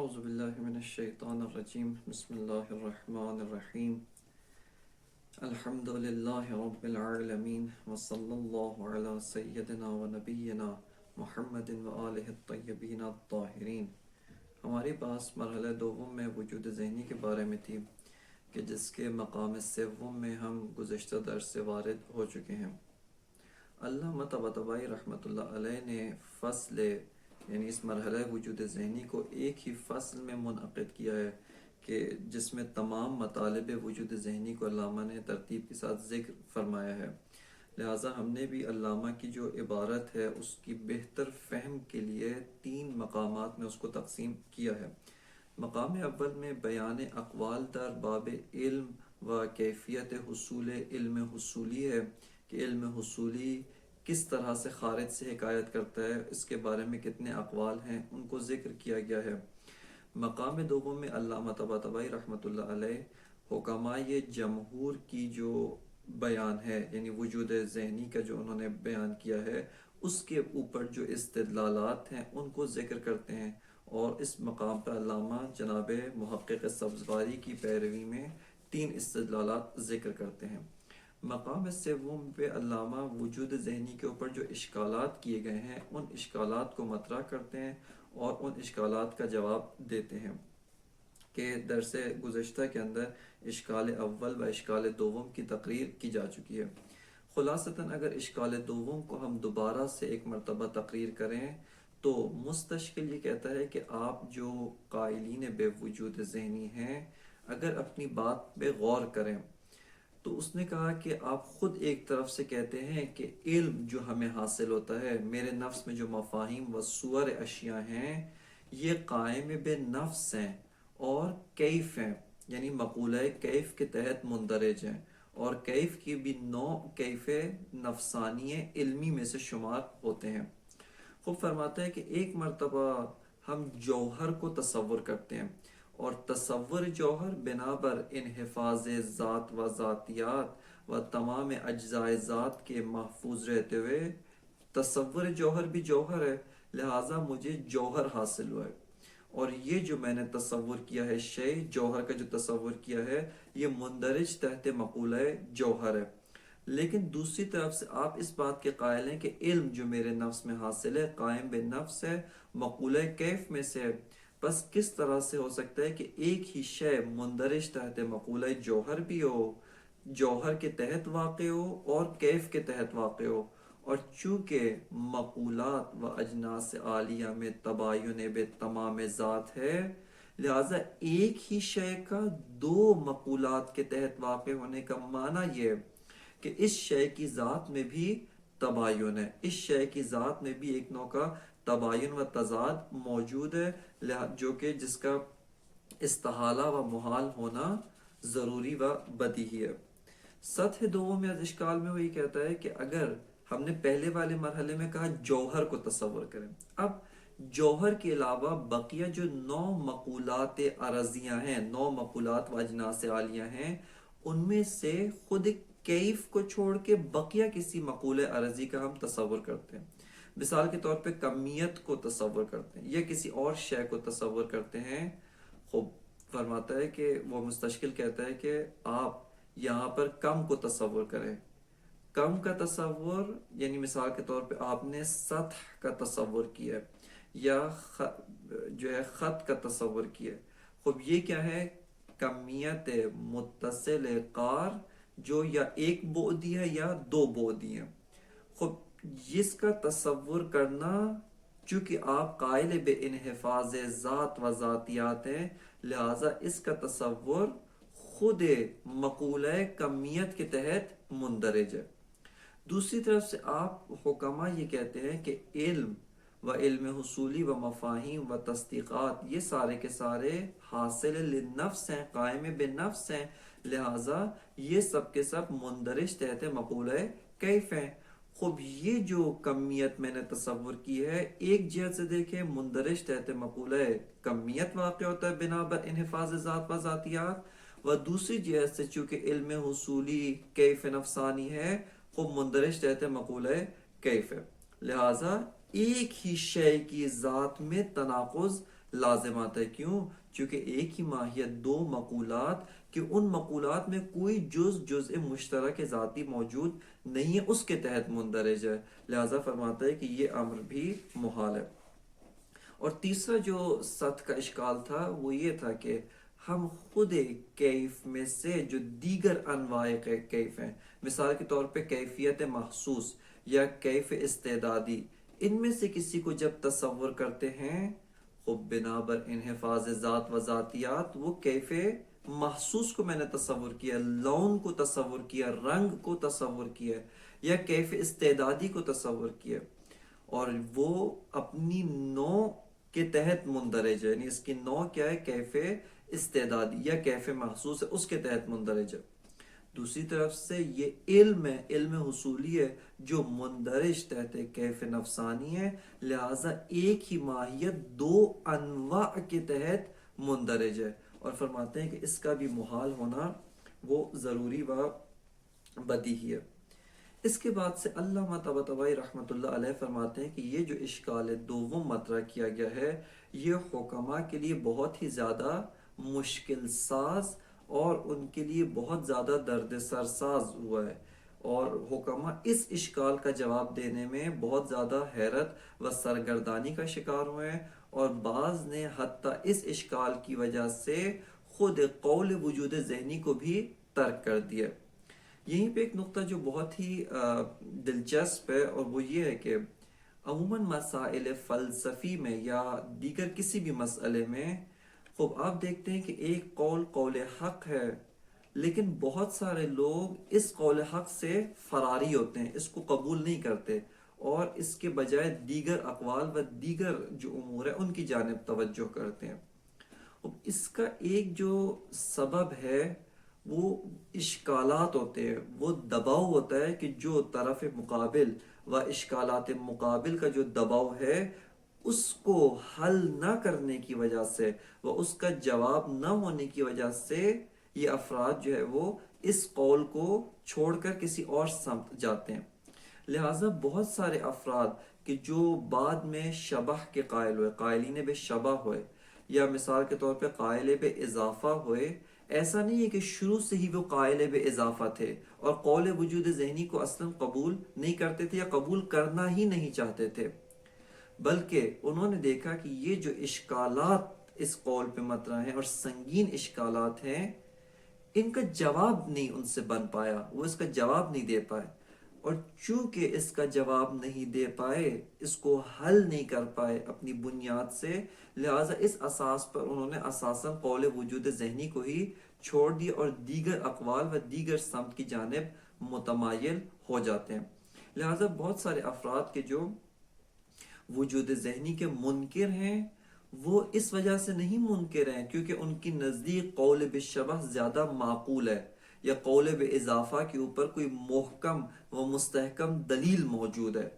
اعوذ باللہ من الشیطان الرجیم بسم اللہ الرحمن الرحیم الحمد للہ رب العالمین وصلی اللہ علی سیدنا و نبینا محمد و آلہ الطیبین الطاہرین۔ ہمارے پاس مرحلہ دوم میں وجود ذہنی کے بارے میں تھی کہ جس کے مقام سوم میں ہم گزشتہ درس سے وارد ہو چکے ہیں۔ علامہ طباطبائی رحمۃ اللہ علیہ نے فصل یعنی اس مرحلہ وجود ذہنی کو ایک ہی فصل میں منعقد کیا ہے کہ جس میں تمام مطالب وجود ذہنی کو علامہ نے ترتیب کے ساتھ ذکر فرمایا ہے۔ لہٰذا ہم نے بھی علامہ کی جو عبارت ہے اس کی بہتر فہم کے لیے 3 مقامات میں اس کو تقسیم کیا ہے۔ مقام اول میں بیان اقوال در باب علم و کیفیت حصول علم حصولی ہے کہ علم حصولی کس طرح سے خارج سے حکایت کرتا ہے، اس کے بارے میں کتنے اقوال ہیں ان کو ذکر کیا گیا ہے۔ مقام دوم میں علامہ طباطبائی رحمۃ اللہ علیہ حکمائے جمہور کی جو بیان ہے یعنی وجود ذہنی کا جو انہوں نے بیان کیا ہے اس کے اوپر جو استدلالات ہیں ان کو ذکر کرتے ہیں، اور اس مقام پر علامہ جناب محقق سبزواری کی پیروی میں 3 استدلالات ذکر کرتے ہیں۔ مقام سوم پہ علامہ وجود ذہنی کے اوپر جو اشکالات کیے گئے ہیں ان اشکالات کو مطرح کرتے ہیں اور ان اشکالات کا جواب دیتے ہیں کہ درس گزشتہ کے اندر اشکال اول و اشکال دوم کی تقریر کی جا چکی ہے۔ خلاصتاً اگر اشکال دوم کو ہم دوبارہ سے ایک مرتبہ تقریر کریں تو مستشکل یہ کہتا ہے کہ آپ جو قائلین بے وجود ذہنی ہیں اگر اپنی بات پہ غور کریں تو اس نے کہا کہ آپ خود ایک طرف سے کہتے ہیں کہ علم جو ہمیں حاصل ہوتا ہے، میرے نفس میں جو مفاہیم و صور اشیاء ہیں یہ قائم بے نفس ہیں اور کیف ہیں، یعنی مقولہ کیف کے تحت مندرج ہیں، اور کیف کی بھی نوع کیف نفسانی علمی میں سے شمار ہوتے ہیں۔ خوب فرماتا ہے کہ ایک مرتبہ ہم جوہر کو تصور کرتے ہیں اور تصور جوہر بنا بر انحفاظ ذات و ذاتیات و تمام اجزاء ذات کے محفوظ رہتے ہوئے تصور جوہر بھی جوہر ہے، لہٰذا مجھے جوہر حاصل ہوا ہے، اور یہ جو میں نے تصور کیا ہے شے جوہر کا جو تصور کیا ہے یہ مندرج تحت مقولہ جوہر ہے۔ لیکن دوسری طرف سے آپ اس بات کے قائل ہیں کہ علم جو میرے نفس میں حاصل ہے قائم بے نفس ہے، مقولہ کیف میں سے ہے، بس کس طرح سے ہو سکتا ہے کہ ایک ہی شے مندرج تحت مقولہ جوہر بھی ہو، جوہر کے تحت واقع ہو اور کیف کے تحت واقع ہو، اور چونکہ مقولات و اجناس عالیہ میں تباین بے تمام ذات ہے لہٰذا ایک ہی شے کا 2 مقولات کے تحت واقع ہونے کا معنی یہ ہے کہ اس شے کی ذات میں بھی تباین ہے، اس شے کی ذات میں بھی ایک نوع کا تباین و تضاد موجود ہے جو کہ جس کا استحالہ و محال ہونا ضروری و بدیہی ہے۔ سطح دوم میں از اشکال میں وہی کہتا ہے کہ اگر ہم نے پہلے والے مرحلے میں کہا جوہر کو تصور کریں، اب جوہر کے علاوہ بقیہ جو 9 مقولات عرضیاں ہیں، 9 مقولات و اجناس عالیہ ہیں، ان میں سے خود کیف کو چھوڑ کے بقیہ کسی مقولہ عرضی کا ہم تصور کرتے ہیں۔ مثال کے طور پہ کمیت کو تصور کرتے ہیں یا کسی اور شے کو تصور کرتے ہیں۔ خوب فرماتا ہے کہ وہ مستشکل کہتا ہے کہ آپ یہاں پر کم کو تصور کریں، کم کا تصور یعنی مثال کے طور پہ آپ نے سطح کا تصور کیا یا جو ہے خط کا تصور کیا۔ خوب یہ کیا ہے؟ کمیت متصل قار جو یا ایک بعدی ہے یا 2 بعدی ہیں۔ خوب اس کا تصور کرنا چونکہ آپ قائل بے انحفاظ ذات و ذاتیات ہیں لہٰذا اس کا تصور خود مقولہ کمیت کے تحت مندرج ہے۔ دوسری طرف سے آپ حکمہ یہ کہتے ہیں کہ علم و علم حصولی و مفاہیم و تصدیقات یہ سارے کے سارے حاصل للنفس ہیں، قائم بے نفس ہیں، لہٰذا یہ سب کے سب مندرج تحت مقولہ کیف ہیں۔ خوب یہ جو کمیت میں نے تصور کی ہے ایک جہت سے دیکھیں مندرج تحت مقولہ کمیت واقع ہوتا ہے بنا بر انحفاظ ذات و ذاتیات، و دوسری جہت سے چونکہ علم حصولی کیف نفسانی ہے خوب مندرج تحت مقولہ کیف ہے، لہٰذا ایک ہی شے کی ذات میں تناقض لازم آتا ہے۔ کیوں؟ چونکہ ایک ہی ماہیت دو مقولات کہ ان مقولات میں کوئی جزء مشترک ذاتی موجود نہیں ہے، اس کے تحت مندرج ہے، لہذا فرماتا ہے کہ یہ امر بھی محال ہے۔ اور تیسرا جو سطح کا اشکال تھا وہ یہ تھا کہ ہم خود کیف میں سے جو دیگر انواع کیف ہیں، مثال کے طور پہ کیفیت محسوس یا کیف استعدادی، ان میں سے کسی کو جب تصور کرتے ہیں، خب بنا بر انحفاظ ذات و ذاتیات، وہ کیف محسوس کو میں نے تصور کیا، لون کو تصور کیا، رنگ کو تصور کیا، یا کیف استعدادی کو تصور کیا، اور وہ اپنی نوع کے تحت مندرج ہے، یعنی اس کی نوع کیا ہے؟ کیف استعدادی یا کیف محسوس ہے، اس کے تحت مندرج ہے۔ دوسری طرف سے یہ علم ہے، علم حصولی ہے، جو مندرج تحت کیف نفسانی ہے، لہٰذا ایک ہی ماہیت دو انواع کے تحت مندرج ہے، اور فرماتے ہیں کہ اس کا بھی محال ہونا وہ ضروری و بدیہی ہے۔ اس کے بعد سے علامہ طباطبائی رحمۃ اللہ علیہ فرماتے ہیں کہ یہ جو اشکال دوم مطرح کیا گیا ہے، یہ حکماء کے لیے بہت ہی زیادہ مشکل ساز اور ان کے لیے بہت زیادہ درد سرساز ہوا ہے، اور حکماء اس اشکال کا جواب دینے میں بہت زیادہ حیرت و سرگردانی کا شکار ہوئے ہیں، اور بعض نے حتیٰ اس اشکال کی وجہ سے خود قول وجود ذہنی کو بھی ترک کر دیا۔ یہیں پہ ایک نقطہ جو بہت ہی دلچسپ ہے، اور وہ یہ ہے کہ عموماً مسائل فلسفی میں یا دیگر کسی بھی مسئلے میں خوب آپ دیکھتے ہیں کہ ایک قول حق ہے، لیکن بہت سارے لوگ اس قول حق سے فراری ہوتے ہیں، اس کو قبول نہیں کرتے، اور اس کے بجائے دیگر اقوال و دیگر جو امور ہیں ان کی جانب توجہ کرتے ہیں۔ اس کا ایک جو سبب ہے وہ اشکالات ہوتے ہیں، وہ دباؤ ہوتا ہے کہ جو طرف مقابل و اشکالات مقابل کا جو دباؤ ہے اس کو حل نہ کرنے کی وجہ سے و اس کا جواب نہ ہونے کی وجہ سے یہ افراد جو ہے وہ اس قول کو چھوڑ کر کسی اور سمت جاتے ہیں۔ لہٰذا بہت سارے افراد کہ جو بعد میں شبح کے قائل ہوئے، قائلین بے شبہ ہوئے، یا مثال کے طور پہ قائل بے اضافہ ہوئے، ایسا نہیں ہے کہ شروع سے ہی وہ قائل بے اضافہ تھے اور قول وجود ذہنی کو اصلاً قبول نہیں کرتے تھے یا قبول کرنا ہی نہیں چاہتے تھے، بلکہ انہوں نے دیکھا کہ یہ جو اشکالات اس قول پہ مطرح ہیں اور سنگین اشکالات ہیں، ان کا جواب نہیں ان سے بن پایا، وہ اس کا جواب نہیں دے پائے، اور چونکہ اس کا جواب نہیں دے پائے، اس کو حل نہیں کر پائے اپنی بنیاد سے، لہٰذا اس اساس پر انہوں نے اساساً قول وجود ذہنی کو ہی چھوڑ دیا اور دیگر اقوال و دیگر سمت کی جانب متمائل ہو جاتے ہیں۔ لہٰذا بہت سارے افراد کے جو وجود ذہنی کے منکر ہیں، وہ اس وجہ سے نہیں منکر ہیں کیونکہ ان کی نزدیک قول بالشبہ زیادہ معقول ہے یا قول بے اضافہ کے اوپر کوئی محکم و مستحکم دلیل موجود ہے،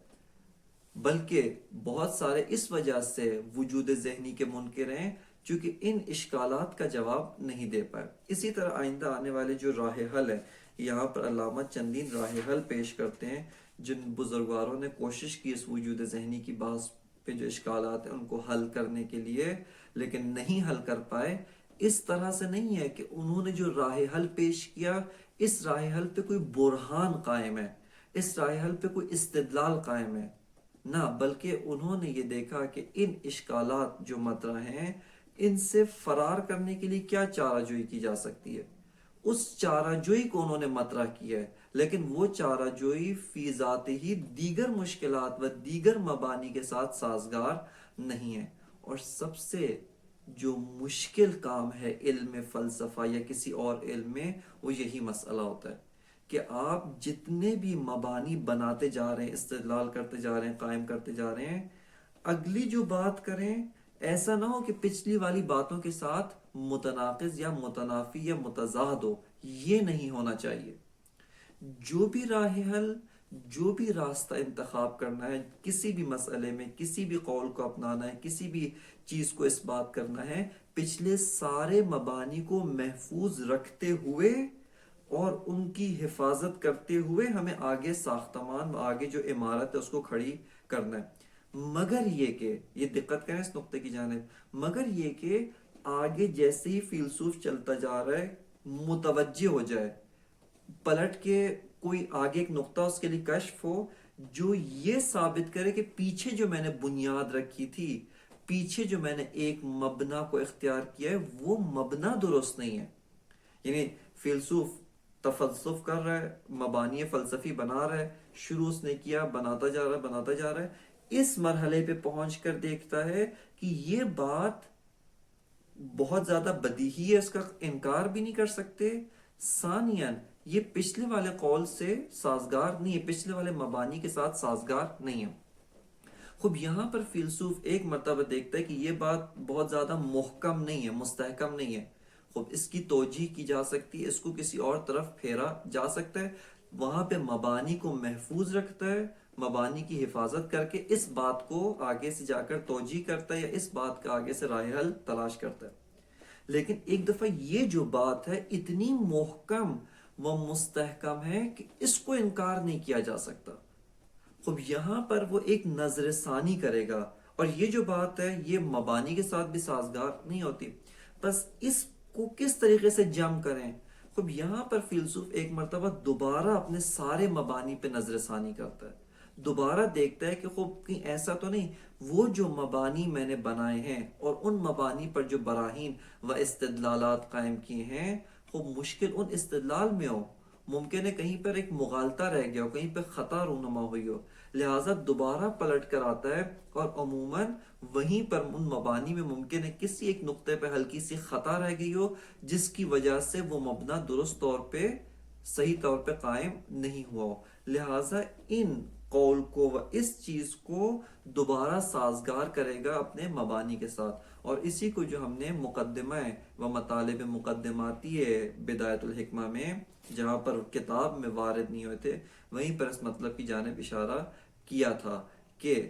بلکہ بہت سارے اس وجہ سے وجود ذہنی کے منکر ہیں چونکہ ان اشکالات کا جواب نہیں دے پائے۔ اسی طرح آئندہ آنے والے جو راہ حل ہے، یہاں پر علامہ چندین راہ حل پیش کرتے ہیں جن بزرگواروں نے کوشش کی اس وجود ذہنی کی بحث پہ جو اشکالات ہیں ان کو حل کرنے کے لیے، لیکن نہیں حل کر پائے۔ اس طرح سے نہیں ہے کہ انہوں نے جو راہ حل پیش کیا اس راہ حل پہ کوئی برہان قائم ہے، اس راہ حل پہ کوئی استدلال قائم ہے، نہ، بلکہ انہوں نے یہ دیکھا کہ ان اشکالات جو مطرح ہیں ان سے فرار کرنے کے لیے کیا چارہ جوئی کی جا سکتی ہے، اس چارہ جوئی کو انہوں نے مطرح کیا ہے، لیکن وہ چارہ جوئی فی ذات ہی دیگر مشکلات و دیگر مبانی کے ساتھ سازگار نہیں ہے۔ اور سب سے جو مشکل کام ہے علم فلسفہ یا کسی اور علم میں، وہ یہی مسئلہ ہوتا ہے کہ آپ جتنے بھی مبانی بناتے جا رہے ہیں، استدلال کرتے جا رہے ہیں، قائم کرتے جا رہے ہیں، اگلی جو بات کریں ایسا نہ ہو کہ پچھلی والی باتوں کے ساتھ متناقض یا متنافی یا متضاد ہو، یہ نہیں ہونا چاہیے۔ جو بھی راہ حل، جو بھی راستہ انتخاب کرنا ہے کسی بھی مسئلے میں، کسی بھی قول کو اپنانا ہے، کسی بھی چیز کو اس بات کرنا ہے، پچھلے سارے مبانی کو محفوظ رکھتے ہوئے اور ان کی حفاظت کرتے ہوئے ہمیں آگے ساختمان، آگے جو عمارت ہے اس کو کھڑی کرنا ہے۔ مگر یہ کہ یہ دقت کریں اس نقطے کی جانب، مگر یہ کہ آگے جیسے ہی فیلسوف چلتا جا رہا ہے متوجہ ہو جائے، پلٹ کے کوئی آگے ایک نقطہ اس کے لیے کشف ہو جو یہ ثابت کرے کہ پیچھے جو میں نے بنیاد رکھی تھی، پیچھے جو میں نے ایک مبنا کو اختیار کیا ہے وہ مبنا درست نہیں ہے. یعنی فیلسوف تفلسف کر رہا ہے، مبانی فلسفی بنا رہا ہے، شروع اس نے کیا، بناتا جا رہا ہے، اس مرحلے پہ پہنچ کر دیکھتا ہے کہ یہ بات بہت زیادہ بدیہی ہے، اس کا انکار بھی نہیں کر سکتے. ثانیاً یہ پچھلے والے قول سے سازگار نہیں ہے، پچھلے والے مبانی کے ساتھ سازگار نہیں ہے. خوب یہاں پر فیلسوف ایک مرتبہ دیکھتا ہے کہ یہ بات بہت زیادہ محکم نہیں ہے، مستحکم نہیں ہے. خوب اس کی توجیہ کی جا سکتی ہے، اس کو کسی اور طرف پھیرا جا سکتا ہے، وہاں پہ مبانی کو محفوظ رکھتا ہے، مبانی کی حفاظت کر کے اس بات کو آگے سے جا کر توجیہ کرتا ہے یا اس بات کا آگے سے راہ حل تلاش کرتا ہے. لیکن ایک دفعہ یہ جو بات ہے اتنی محکم و مستحکم ہے کہ اس کو انکار نہیں کیا جا سکتا. خب یہاں پر وہ ایک نظر ثانی کرے گا، اور یہ جو بات ہے یہ مبانی کے ساتھ بھی سازگار نہیں ہوتی. بس اس کو کس طریقے سے جم کریں؟ خب یہاں پر فیلسوف ایک مرتبہ دوبارہ اپنے سارے مبانی پہ نظر ثانی کرتا ہے، دوبارہ دیکھتا ہے کہ خوب کہیں ایسا تو نہیں وہ جو مبانی میں نے بنائے ہیں اور ان مبانی پر جو براہین و استدلالات قائم کیے ہیں خوب مشکل ان استدلال میں ہو، ممکن ہے کہیں پر ایک مغالطہ رہ گیا ہو، کہیں پہ خطا رونما ہوئی ہو، لہٰذا دوبارہ پلٹ کر آتا ہے اور عموماً وہیں پر ان مبانی میں ممکن ہے کسی ایک نقطے پہ ہلکی سی خطا رہ گئی ہو جس کی وجہ سے وہ مبنا درست طور پہ صحیح طور پہ قائم نہیں ہوا ہو. لہٰذا ان قول کو و اس چیز کو دوبارہ سازگار کرے گا اپنے مبانی کے ساتھ. اور اسی کو جو ہم نے مقدمہ و مطالب مقدماتی بدایت الحکمہ میں جہاں پر کتاب میں وارد نہیں ہوئے تھے وہیں پر اس مطلب کی جانب اشارہ کیا تھا کہ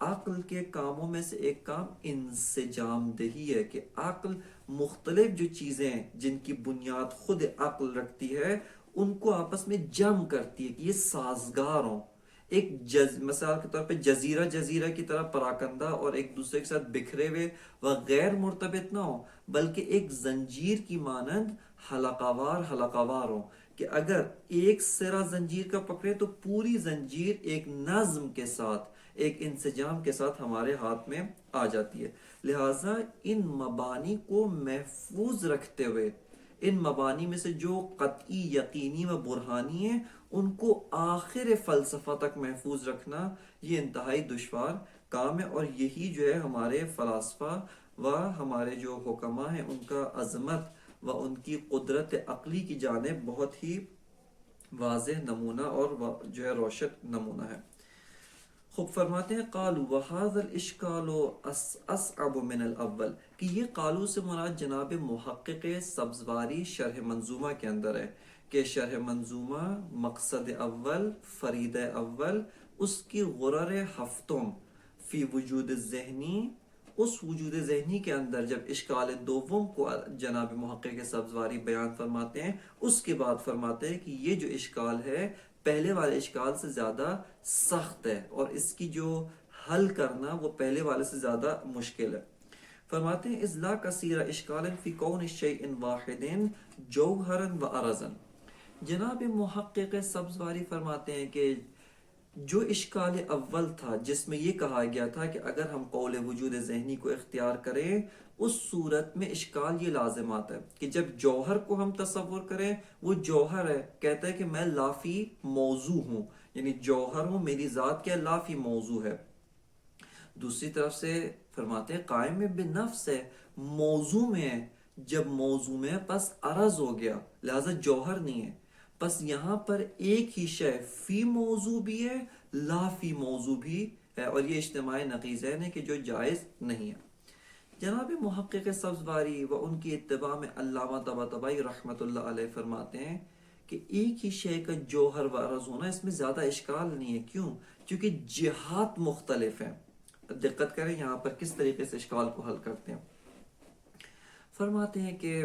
عقل کے کاموں میں سے ایک کام انسجام دہی ہے، کہ عقل مختلف جو چیزیں جن کی بنیاد خود عقل رکھتی ہے ان کو آپس میں جم کرتی ہے کہ یہ سازگار ہوں. ایک مثال کے طور پہ جزیرہ کی طرح پراکندہ اور ایک دوسرے کے ساتھ بکھرے ہوئے و غیر مرتبط نہ ہو، بلکہ ایک زنجیر کی مانند حلقہ وار ہو، کہ اگر ایک سرا زنجیر کا پکڑے تو پوری زنجیر ایک نظم کے ساتھ، ایک انسجام کے ساتھ ہمارے ہاتھ میں آ جاتی ہے. لہٰذا ان مبانی کو محفوظ رکھتے ہوئے، ان مبانی میں سے جو قطعی یقینی و برہانی ہیں ان کو آخر فلسفہ تک محفوظ رکھنا یہ انتہائی دشوار کام ہے. اور یہی جو ہے ہمارے فلاسفہ و ہمارے جو حکماء ہیں ان کا عظمت و ان کی قدرت عقلی کی جانب بہت ہی واضح نمونہ اور جو ہے روشن نمونہ ہے. خوب فرماتے ہیں قالوا وهذا الاشکال اصعب من الاول، کہ یہ قالو سے مراد جناب محقق سبزواری شرح منظومہ کے اندر ہے کہ شرح منظومہ مقصد اول فرید اول اس کی غرر ہفتوں فی وجود ذہنی، اس وجود ذہنی کے اندر جب اشکال دوم کو جناب محقق سبزواری بیان فرماتے ہیں اس کے بعد فرماتے ہیں کہ یہ جو اشکال ہے پہلے والے اشکال سے زیادہ سخت ہے اور اس کی جو حل کرنا وہ پہلے والے سے زیادہ مشکل ہے. فرماتے ہیں اذ لا کثیر اشکال فی کون الشیء واحد جوہرا و عرضا. جناب محقق سبزواری فرماتے ہیں کہ جو اشکال اول تھا جس میں یہ کہا گیا تھا کہ اگر ہم قول وجود ذہنی کو اختیار کریں اس صورت میں اشکال یہ لازم آتا ہے کہ جب جوہر کو ہم تصور کریں وہ جوہر ہے، کہتا ہے کہ میں لافی موضوع ہوں، یعنی جوہر ہوں، میری ذات کیا لافی موضوع ہے. دوسری طرف سے فرماتے ہیں قائم بنفس ہے، موضوع میں ہے، جب موضوع میں پس عرض ہو گیا لہذا جوہر نہیں ہے. پس یہاں پر ایک ہی شے فی موضوع بھی ہے لا فی موضوع بھی ہے، اور یہ اجتماع نقیضین ہے کہ جو جائز نہیں ہے. جناب محقق سبزواری و ان کی اتباع میں علامہ طباطبائی رحمۃ اللہ علیہ فرماتے ہیں کہ ایک ہی شے کا جوہر و عرض ہونا اس میں زیادہ اشکال نہیں ہے. کیوں؟ کیونکہ جہات مختلف ہیں. دقت کریں یہاں پر کس طریقے سے اشکال کو حل کرتے ہیں. فرماتے ہیں کہ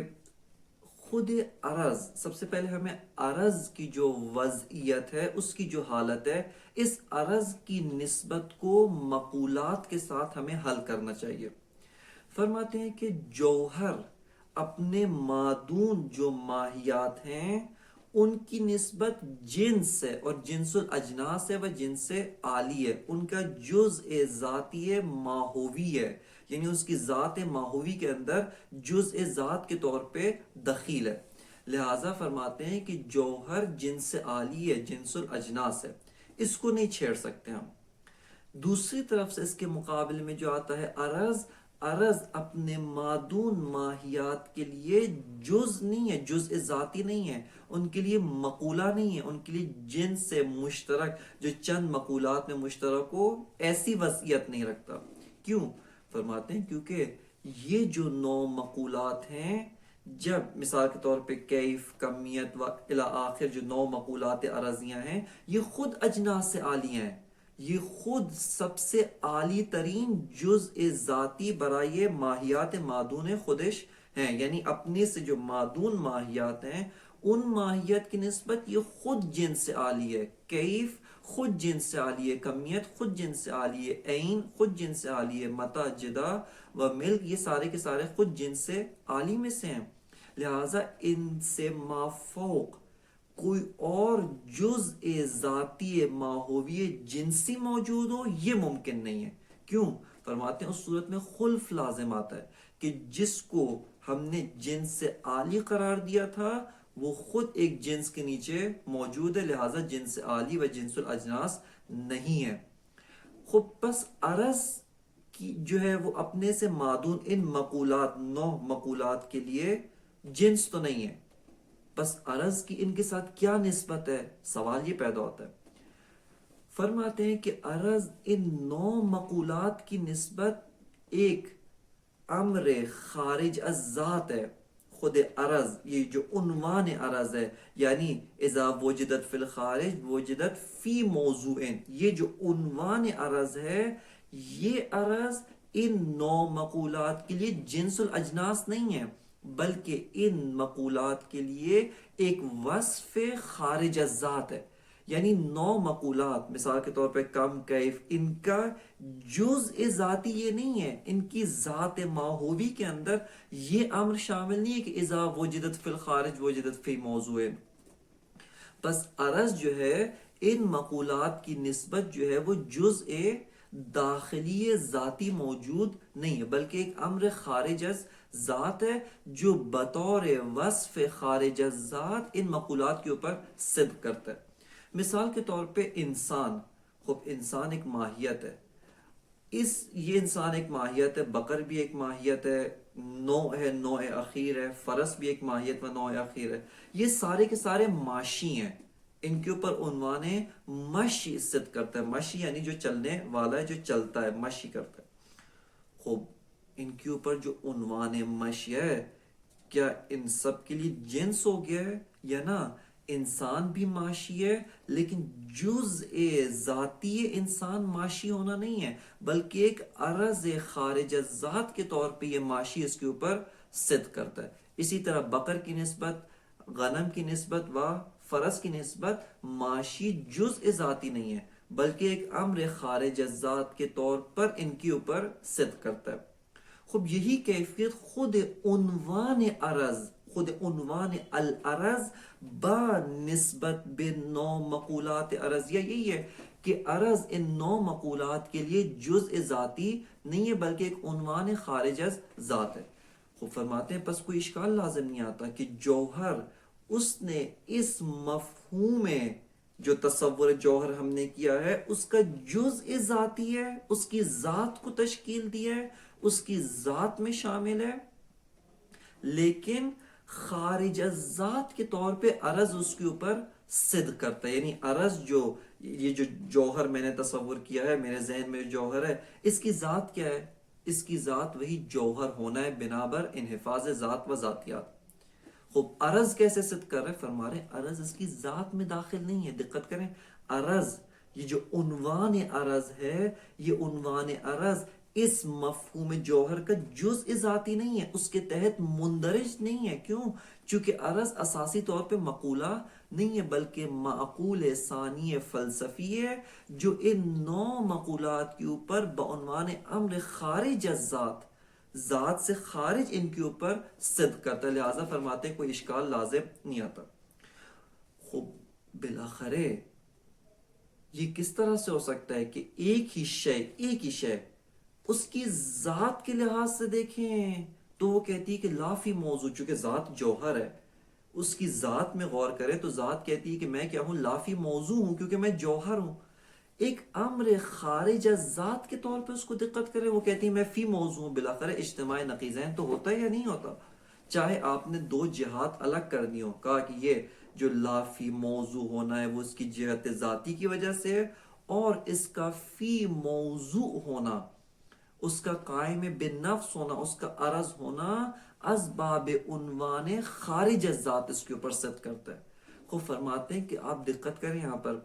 خود عرض، سب سے پہلے ہمیں عرض کی جو وضعیت ہے، اس کی جو حالت ہے، اس عرض کی نسبت کو مقولات کے ساتھ ہمیں حل کرنا چاہیے۔ فرماتے ہیں کہ جوہر اپنے مادون جو ماہیات ہیں ان کی نسبت جنس ہے، اور جنس الاجناس ہے وہ جنس عالی ہے، ان کا جزء ذاتی ماہوی ہے، یعنی اس کی ذات ماہوی کے اندر جزء ذات کے طور پہ دخیل ہے۔ لہٰذا فرماتے ہیں کہ جوہر جنس عالی ہے، جنس الاجناس ہے، اس کو نہیں چھیڑ سکتے ہم۔ دوسری طرف سے اس کے مقابل میں جو آتا ہے عرض، عرض اپنے مادون ماہیات کے لیے جز نہیں ہے، جزء ذاتی نہیں ہے، ان کے لیے مقولہ نہیں ہے، ان کے لیے جنس سے مشترک جو چند مقولات میں مشترک ہو ایسی وضعیت نہیں رکھتا۔ کیوں؟ فرماتے ہیں کیونکہ یہ جو 9 مقولات ہیں، جب مثال کے طور پہ کیف، کمیت و الی آخر جو 9 مقولات عرضیاں ہیں، یہ خود اجناس سے عالی ہیں، یہ خود سب سے عالی ترین جزء ذاتی برائے ماہیات مادون خودش ہیں، یعنی اپنے سے جو مادون ماہیات ہیں ان ماہیت کی نسبت یہ خود جنس سے عالی ہے۔ کیف خود جنس سے عالی ہے، کمیت خود جنس سے عالی ہے، عین خود جنس سے عالی ہے، متا، جدا و ملک یہ سارے کے سارے خود جنس سے عالی میں سے ہیں۔ لہٰذا ان سے مافوق کوئی اور جزء ذاتی ماہوی جنسی موجود ہو یہ ممکن نہیں ہے۔ کیوں؟ فرماتے ہیں اس صورت میں خلف لازم آتا ہے کہ جس کو ہم نے جنس سے عالی قرار دیا تھا وہ خود ایک جنس کے نیچے موجود ہے، لہٰذا جنس عالی و جنس الاجناس نہیں ہے۔ خب پس عرض کی جو ہے وہ اپنے سے مادون ان مقولات 9 مقولات کے لیے جنس تو نہیں ہے، بس عرض کی ان کے ساتھ کیا نسبت ہے؟ سوال یہ پیدا ہوتا ہے۔ فرماتے ہیں کہ عرض ان 9 مقولات کی نسبت ایک امر خارج از ذات ہے۔ خود عرض یہ جو عنوان عرض ہے، یعنی اذا وجدت فی الخارج وجدت فی موضوع، یہ جو عنوان عرض ہے یہ عرض ان 9 مقولات کے لیے جنس الاجناس نہیں ہے، بلکہ ان مقولات کے لیے ایک وصف خارج از ذات ہے۔ یعنی 9 مقولات مثال کے طور پہ کم، کیف، ان کا جزء ذاتی یہ نہیں ہے، ان کی ذات ماہوی کے اندر یہ امر شامل نہیں ہے کہ اذا وجدت فی الخارج وجدت فی موضوع۔ بس عرض جو ہے ان مقولات کی نسبت جو ہے وہ جزء داخلی ذاتی موجود نہیں ہے، بلکہ ایک امر خارج از ذات ہے جو بطور وصف خارج از ذات ان مقولات کے اوپر صدق کرتا ہے۔ مثال کے طور پہ انسان، خب انسان ایک ماہیت ہے، یہ انسان ایک ماہیت ہے، بقر بھی ایک ماہیت ہے، نوع ہے، نوع اخیر ہے، فرس بھی ایک ماہیت و نوع اخیر ہے، یہ سارے کے سارے ماشی ہیں، ان کے اوپر عنوان مشی صدق کرتا ہے۔ مشی یعنی جو چلنے والا ہے، جو چلتا ہے، مشی کرتا ہے۔ خوب ان کے اوپر جو عنوان مشی ہے، کیا ان سب کے لیے جنس ہو گیا ہے یا نہ؟ انسان بھی ماشی ہے، لیکن جزء ذاتی انسان ماشی ہونا نہیں ہے، بلکہ ایک عرض خارج از ذات کے طور پہ یہ ماشی اس کے اوپر صدق کرتا ہے۔ اسی طرح بقر کی نسبت، غنم کی نسبت و فرس کی نسبت ماشی جزء ذاتی نہیں ہے، بلکہ ایک امر خارج از ذات کے طور پر ان کے اوپر صدق کرتا ہے۔ خب یہی کیفیت خود عنوان عرض، خود عنوان العرض با نسبت بے 9 مقولات عرضیہ یہی ہے کہ عرض ان 9 مقولات کے لیے جزء ذاتی نہیں ہے، بلکہ ایک عنوان خارج از ذات ہے۔ خب فرماتے ہیں پس کوئی اشکال لازم نہیں آتا کہ جوہر اس نے اس مفہوم میں جو تصور جوہر ہم نے کیا ہے اس کا جزء ذاتی ہے، اس کی ذات کو تشکیل دیا ہے، اس کی ذات میں شامل ہے، لیکن خارج از ذات کے طور پہ عرض اس کے اوپر صدق کرتا ہے۔ یعنی عرض جو یہ جو جوہر میں نے تصور کیا ہے، میرے ذہن میں جوہر ہے، اس کی ذات کیا ہے؟ اس کی ذات وہی جوہر ہونا ہے بنابر انحفاظ ذات و ذاتیات۔ خوب عرض کیسے صدق کر رہے؟ فرما رہے عرض اس کی ذات میں داخل نہیں ہے۔ دقت کریں، عرض یہ جو عنوان عرض ہے، یہ عنوان عرض اس مفہوم جوہر کا جزء ذاتی نہیں ہے، اس کے تحت مندرج نہیں ہے۔ کیوں؟ چونکہ عرض اساسی طور پہ مقولہ نہیں ہے بلکہ معقول ثانی فلسفی ہے، جو ان نو مقولات کے اوپر بعنوان امر خارج از ذات، ذات سے خارج ان کے اوپر صدق کرتا ہے، لہٰذا فرماتے ہیں کوئی اشکال لازم نہیں آتا۔ خوب بالاخرے یہ کس طرح سے ہو سکتا ہے کہ ایک ہی شے اس کی ذات کے لحاظ سے دیکھیں تو وہ کہتی ہے کہ لافی موضوع، چونکہ ذات جوہر ہے، اس کی ذات میں غور کریں تو ذات کہتی ہے کہ میں کیا ہوں؟ لافی موضوع ہوں، کیونکہ میں جوہر ہوں۔ ایک امر خارج از ذات کے طور پہ اس کو دقت کرے، وہ کہتی ہے میں فی موضوع ہوں۔ بالاخرے اجتماع نقیضین تو ہوتا ہے یا نہیں ہوتا؟ چاہے آپ نے دو جہات الگ کر دی ہوں، کہا کہ یہ جو لافی موضوع ہونا ہے وہ اس کی جہت ذاتی کی وجہ سے ہے، اور اس کا فی موضوع ہونا، اس کا قائم بالنفس ہونا، اس کا عرض ہونا از باب عنوان خارج از ذات اس کے اوپر صدق کرتا ہے۔ خود فرماتے ہیں کہ آپ دقت کریں یہاں پر،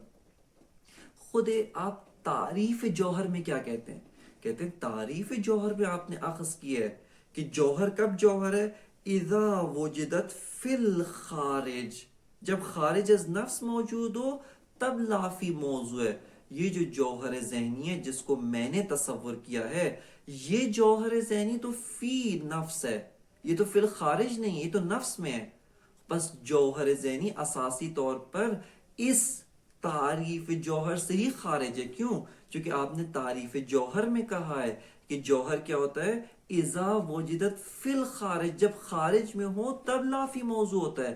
خود آپ تعریف جوہر میں کیا کہتے ہیں؟ کہتے ہیں تعریف جوہر میں آپ نے اخذ کیا ہے کہ جوہر کب جوہر ہے؟ اذا وجدت فی الخارج، جب خارج از نفس موجود ہو تب لافی موضوع ہے۔ یہ جو جوہر ذہنی ہے جس کو میں نے تصور کیا ہے، یہ جوہر ذہنی تو فی نفس ہے، یہ تو فی الخارج نہیں، یہ تو نفس میں ہے۔ بس جوہر ذہنی اساسی طور پر اس تعریف جوہر سے ہی خارج ہے۔ کیوں؟ چونکہ آپ نے تعریف جوہر میں کہا ہے کہ جوہر کیا ہوتا ہے؟ اذا وجدت فی الخارج، جب خارج میں ہو تب لافی موضوع ہوتا ہے۔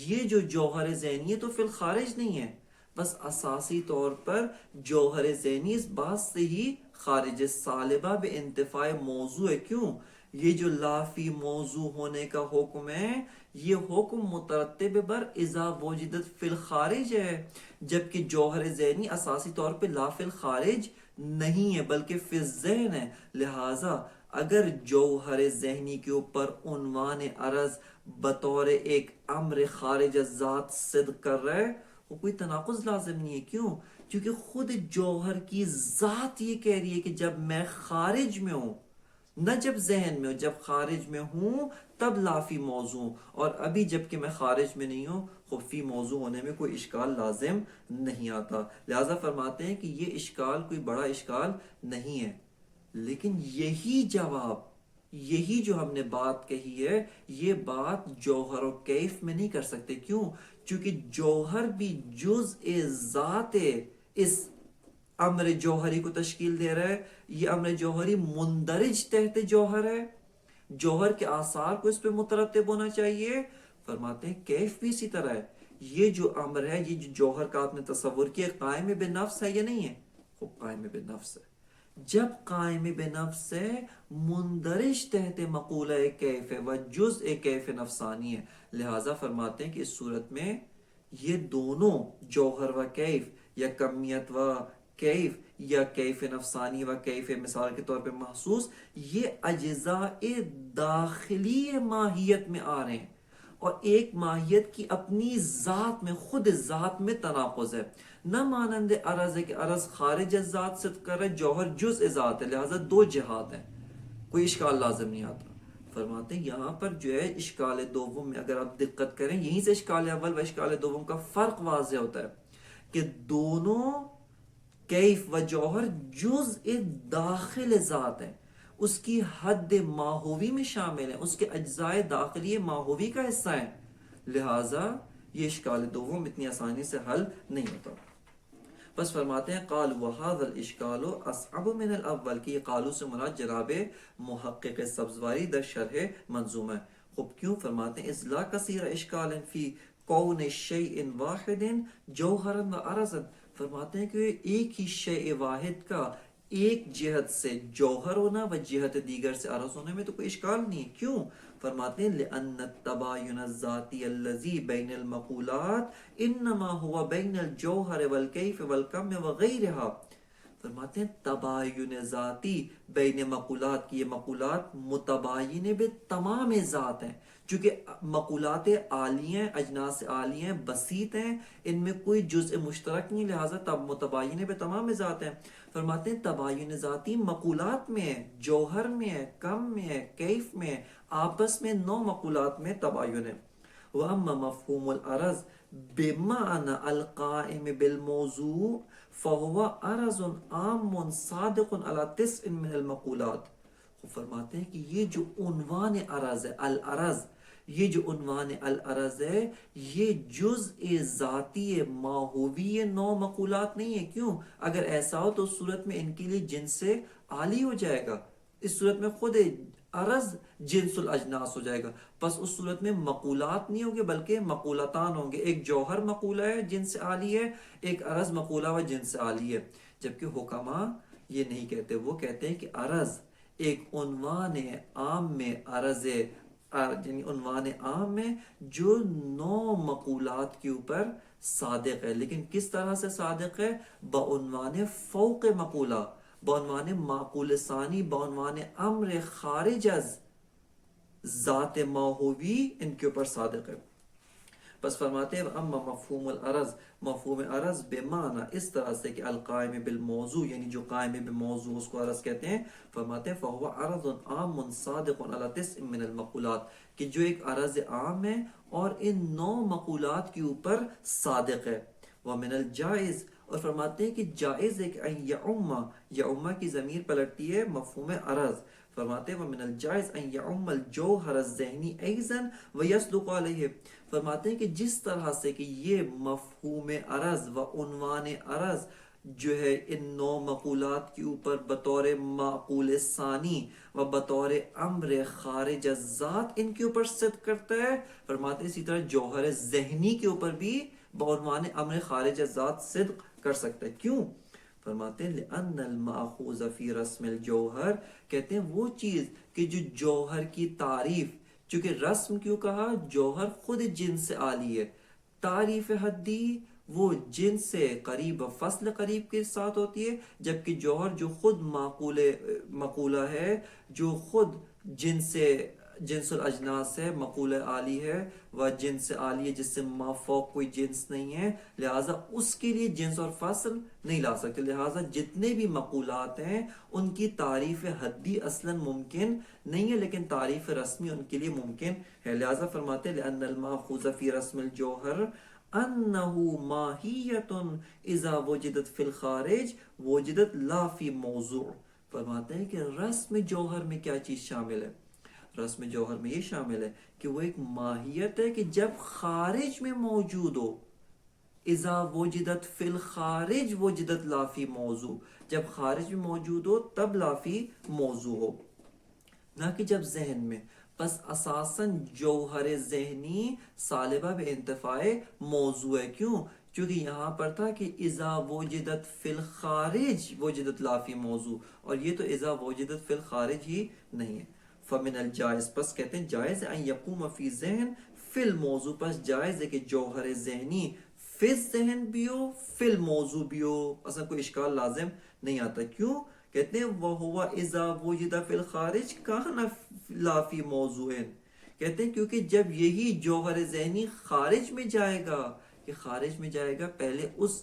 یہ جو جوہر ذہنی ہے تو فی الخارج نہیں ہے، بس اساسی طور پر جوہر ذہنی اس بات سے ہی خارج سالبہ بے انتفاع موضوع ہے۔ کیوں؟ یہ جو لافی موضوع ہونے کا حکم ہے، یہ حکم مترتب بر اذا وجدت فی الخارج ہے، جبکہ جوہر ذہنی اساسی طور پہ لا فی الخارج نہیں ہے بلکہ فی الذہن ہے۔ لہٰذا اگر جوہر ذہنی کے اوپر عنوان عرض بطور ایک امر خارج از ذات صدق کر رہا ہے، وہ کوئی تناقض لازم نہیں ہے۔ کیوں؟ کیونکہ خود جوہر کی ذات یہ کہہ رہی ہے کہ جب میں خارج میں ہوں، نہ جب ذہن میں ہوں، جب خارج میں ہوں تب لافی موضوع، اور ابھی جب کہ میں خارج میں نہیں ہوں، خفی موضوع ہونے میں کوئی اشکال لازم نہیں آتا۔ لہذا فرماتے ہیں کہ یہ اشکال کوئی بڑا اشکال نہیں ہے۔ لیکن یہی جواب، یہی جو ہم نے بات کہی ہے، یہ بات جوہر و کیف میں نہیں کر سکتے۔ کیوں؟ چونکہ جوہر بھی جزء ذات اس امر جوہری کو تشکیل دے رہا ہے۔ یہ امر جوہری مندرج تحت جوہر ہے، جوہر کے آثار کو اس پہ مترتب ہونا چاہیے۔ فرماتے ہیں کیف بھی اسی طرح ہے۔ یہ جو امر ہے، یہ جو جوہر کا آپ نے تصور کیا، قائم بے نفس ہے یا نہیں ہے؟ خوب قائم بے نفس ہے۔ جب قائم بے نفس ہے، مندرج تحت مقولہ کیف ہے و جزء کیف نفسانی ہے۔ لہٰذا فرماتے ہیں کہ اس صورت میں یہ دونوں جوہر و کیف، یا کمیت و کیف، یا کیف نفسانی و کیف مثال کے طور پہ محسوس، یہ اجزاء داخلی ماہیت میں آ رہے ہیں، اور ایک ماہیت کی اپنی ذات میں، خود ذات میں تناقض ہے۔ نہ مانند عرض ہے کہ عرض خارج از ذات صدق کر رہا ہے، جوہر جزء ذات ہے، لہٰذا دو جہات ہیں، کوئی اشکال لازم نہیں آتا۔ فرماتے ہیں یہاں پر جو ہے اشکال دوم میں اگر آپ دقت کریں، یہیں سے اشکال اول و اشکال دوم کا فرق واضح ہوتا ہے کہ دونوں کیف و جوہر جزء داخل ذات ہے، اس کی حد ماہوی میں شامل ہے، اس کے اجزاء داخلی ماہوی کا حصہ ہے۔ لہٰذا یہ اشکال دوم اتنی آسانی سے حل نہیں ہوتا۔ بس فرماتے ہیں قال وهذا الاشکال اصعب من الاول، کہ یہ قالو سے مراد جناب محقق سبزواری در شرح منظومہ۔ خوب کیوں؟ فرماتے ہیں اذ لا کثیر اشکال فی کون شیء واحد جوہرا و عرضا۔ فرماتے ہیں کہ ایک ہی شیء واحد کا ایک جہت سے جوہر ہونا و جہت دیگر سے عرض ہونے میں تو کوئی اشکال نہیں ہے۔ کیوں؟ فرماتے ہیں لأن التباین الذاتی الذی بین المقولات انما هو بین الجوہر والکیف والکم وغیرہا۔ فرماتے ہیں تباین ذاتی بین مقولات کی، یہ مقولات متباین بے تمام ذات ہیں، چونکہ مقولات عالی ہیں، اجناس عالی ہیں، بسیط ہیں، ان میں کوئی جزء مشترک نہیں، لہٰذا تب متباین بے تمام ذات ہیں۔ فرماتے ہیں تباین ذاتی مقولات میں ہے، جوہر میں ہے، کم میں ہے، کیف میں ہے، آپس میں 9 مقولات میں تباین ہے۔ وَأَمَّا مَفْهُومُ الْعَرَض بِمَعْنَى الْقَائِمِ بِالْمَوْضُوعِ فَهُوَ عَرَضٌ عَامٌ صَادِقٌ عَلَى 9 مِنَ الْمَقُولَاتِ۔ وہ فرماتے ہیں کہ یہ جو عنوان عرض ہے، العرض، یہ جو عنوان العرض ہے، یہ جزء ذاتی ماہوی 9 مقولات نہیں ہے۔ کیوں؟ اگر ایسا ہو تو اس صورت میں ان کے لیے جنس عالی ہو جائے گا، اس صورت میں خود عرض جنس الاجناس ہو جائے گا، پس اس صورت میں مقولات نہیں ہوں گے بلکہ مقولتان ہوں گے، ایک جوہر مقولہ ہے جنس عالی ہے، ایک عرض مقولہ و جنس عالی ہے۔ جبکہ حکماء یہ نہیں کہتے، وہ کہتے ہیں کہ عرض ایک عنوان عام میں عرض یعنی عنوان عام ہے جو 9 مقولات کے اوپر صادق ہے، لیکن کس طرح سے صادق ہے؟ بعنوان فوق مقولہ، بعنوان معقول ثانی، بعنوان امر خارج از ذات ماہوی، ان کے اوپر صادق ہے۔ بس فرماتے ہیں اما مفہوم العرض، مفہوم عرض بمعنی اس طرح سے کہ القائم بالموضوع، یعنی جو قائم بالموضوع اس کو عرض کہتے ہیں۔ فرماتے ہیں فہو عرض عام صادق علی 9 من المقولات، کہ جو ایک عرض عام ہے اور ان 9 مقولات کے اوپر صادق ہے۔ ومن الجائز، اور فرماتے ہیں کہ جائز ہے کہ ان یعم کی ضمیر پلٹتی ہے مفہوم عرض۔ فرماتے ہیں ومن الجائز ان یعم الجوہر الذہنی ایضا ویصدق علیہ۔ فرماتے ہیں کہ جس طرح سے کہ یہ مفہوم عرض و عنوان عرض جو ہے ان 9 مقولات کے اوپر بطور معقول ثانی و بطور امر خارج ذات ان کے اوپر صدق کرتا ہے، فرماتے ہیں اسی طرح جوہر ذہنی کے اوپر بھی بعنوان امر خارج ذات صدق کر سکتا ہے۔ کیوں؟ فرماتے ہیں لأن المأخوذ فی رسم الجوہر، کہتے ہیں وہ چیز کہ جو جوہر کی تعریف، چونکہ رسم کیوں کہا؟ جوہر خود جنس عالی ہے، تعریف حدی وہ جنس سے قریب و فصل قریب کے ساتھ ہوتی ہے، جبکہ جوہر جو خود مقولہ ہے، جو خود جنس الاجناس ہے، مقولہ عالی ہے و جنس عالی ہے جس سے ما فوق کوئی جنس نہیں ہے، لہٰذا اس کے لیے جنس اور فصل نہیں لا سکتے، لہٰذا جتنے بھی مقولات ہیں ان کی تعریف حدی اصلاً ممکن نہیں ہے، لیکن تعریف رسمی ان کے لیے ممکن ہے۔ لہٰذا فرماتے ہیں لأن المأخوذ فی رسم الجوہر انہ ماہیۃ اذا وجدت فی الخارج وجدت لا فی موضوع۔ فرماتے ہیں کہ رسم جوہر میں کیا چیز شامل ہے؟ رسم جوہر میں یہ شامل ہے کہ وہ ایک ماہیت ہے کہ جب خارج میں موجود ہو، اذا وجدت فی الخارج وجدت لا فی موضوع، جب خارج میں موجود ہو تب لا فی موضوع ہو، نہ کہ جب ذہن میں۔ بس اساساً جوہر ذہنی صالبہ بے انتفاع موضوع ہے۔ کیوں؟ چونکہ یہاں پر تھا کہ اذا وجدت فی الخارج وجدت لا فی موضوع، اور یہ تو اذا وجدت فی الخارج ہی نہیں ہے۔ فمن الجائز، پس کہتے ہیں جائز ہے ان یقوم فی ذہن فی الموضوع، پس جائز ہے کہ جوہر ذہنی فی ذہن بھی ہو فی الموضوع بھی ہو، اصلا کوئی اشکال لازم نہیں آتا۔ کیوں؟ کہتے ہیں وَهُوَ إِذَا وُجِدَ فِي الْخَارِجِ كَانَ لَا فِي مَوْضُوعٍ، کہتے ہیں کیونکہ جب یہی جوہر ذہنی خارج میں جائے گا، کہ خارج میں جائے گا، پہلے اس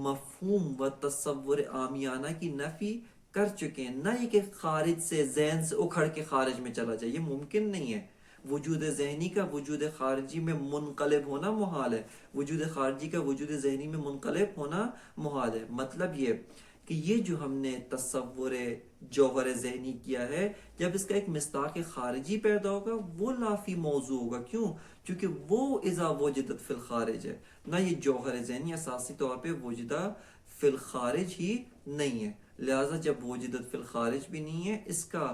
مفہوم و تصور عامیانہ کی نفی کر چکے ہیں، نہ یہ کہ خارج سے ذہن سے اکھڑ کے خارج میں چلا جائے، یہ ممکن نہیں ہے۔ وجود ذہنی کا وجود خارجی میں منقلب ہونا محال ہے، وجود خارجی کا وجود ذہنی میں منقلب ہونا محال ہے۔ مطلب یہ کہ یہ جو ہم نے تصور جوہر ذہنی کیا ہے، جب اس کا ایک مصداق خارجی پیدا ہوگا وہ لا فی موضوع ہوگا۔ کیوں؟ چونکہ وہ اذا وجدت فی الخارج ہے، نہ یہ جوہر ذہنی اساسی طور پہ وجدہ فی الخارج ہی نہیں ہے، لہٰذا جب وجدت فی الخارج بھی نہیں ہے، اس کا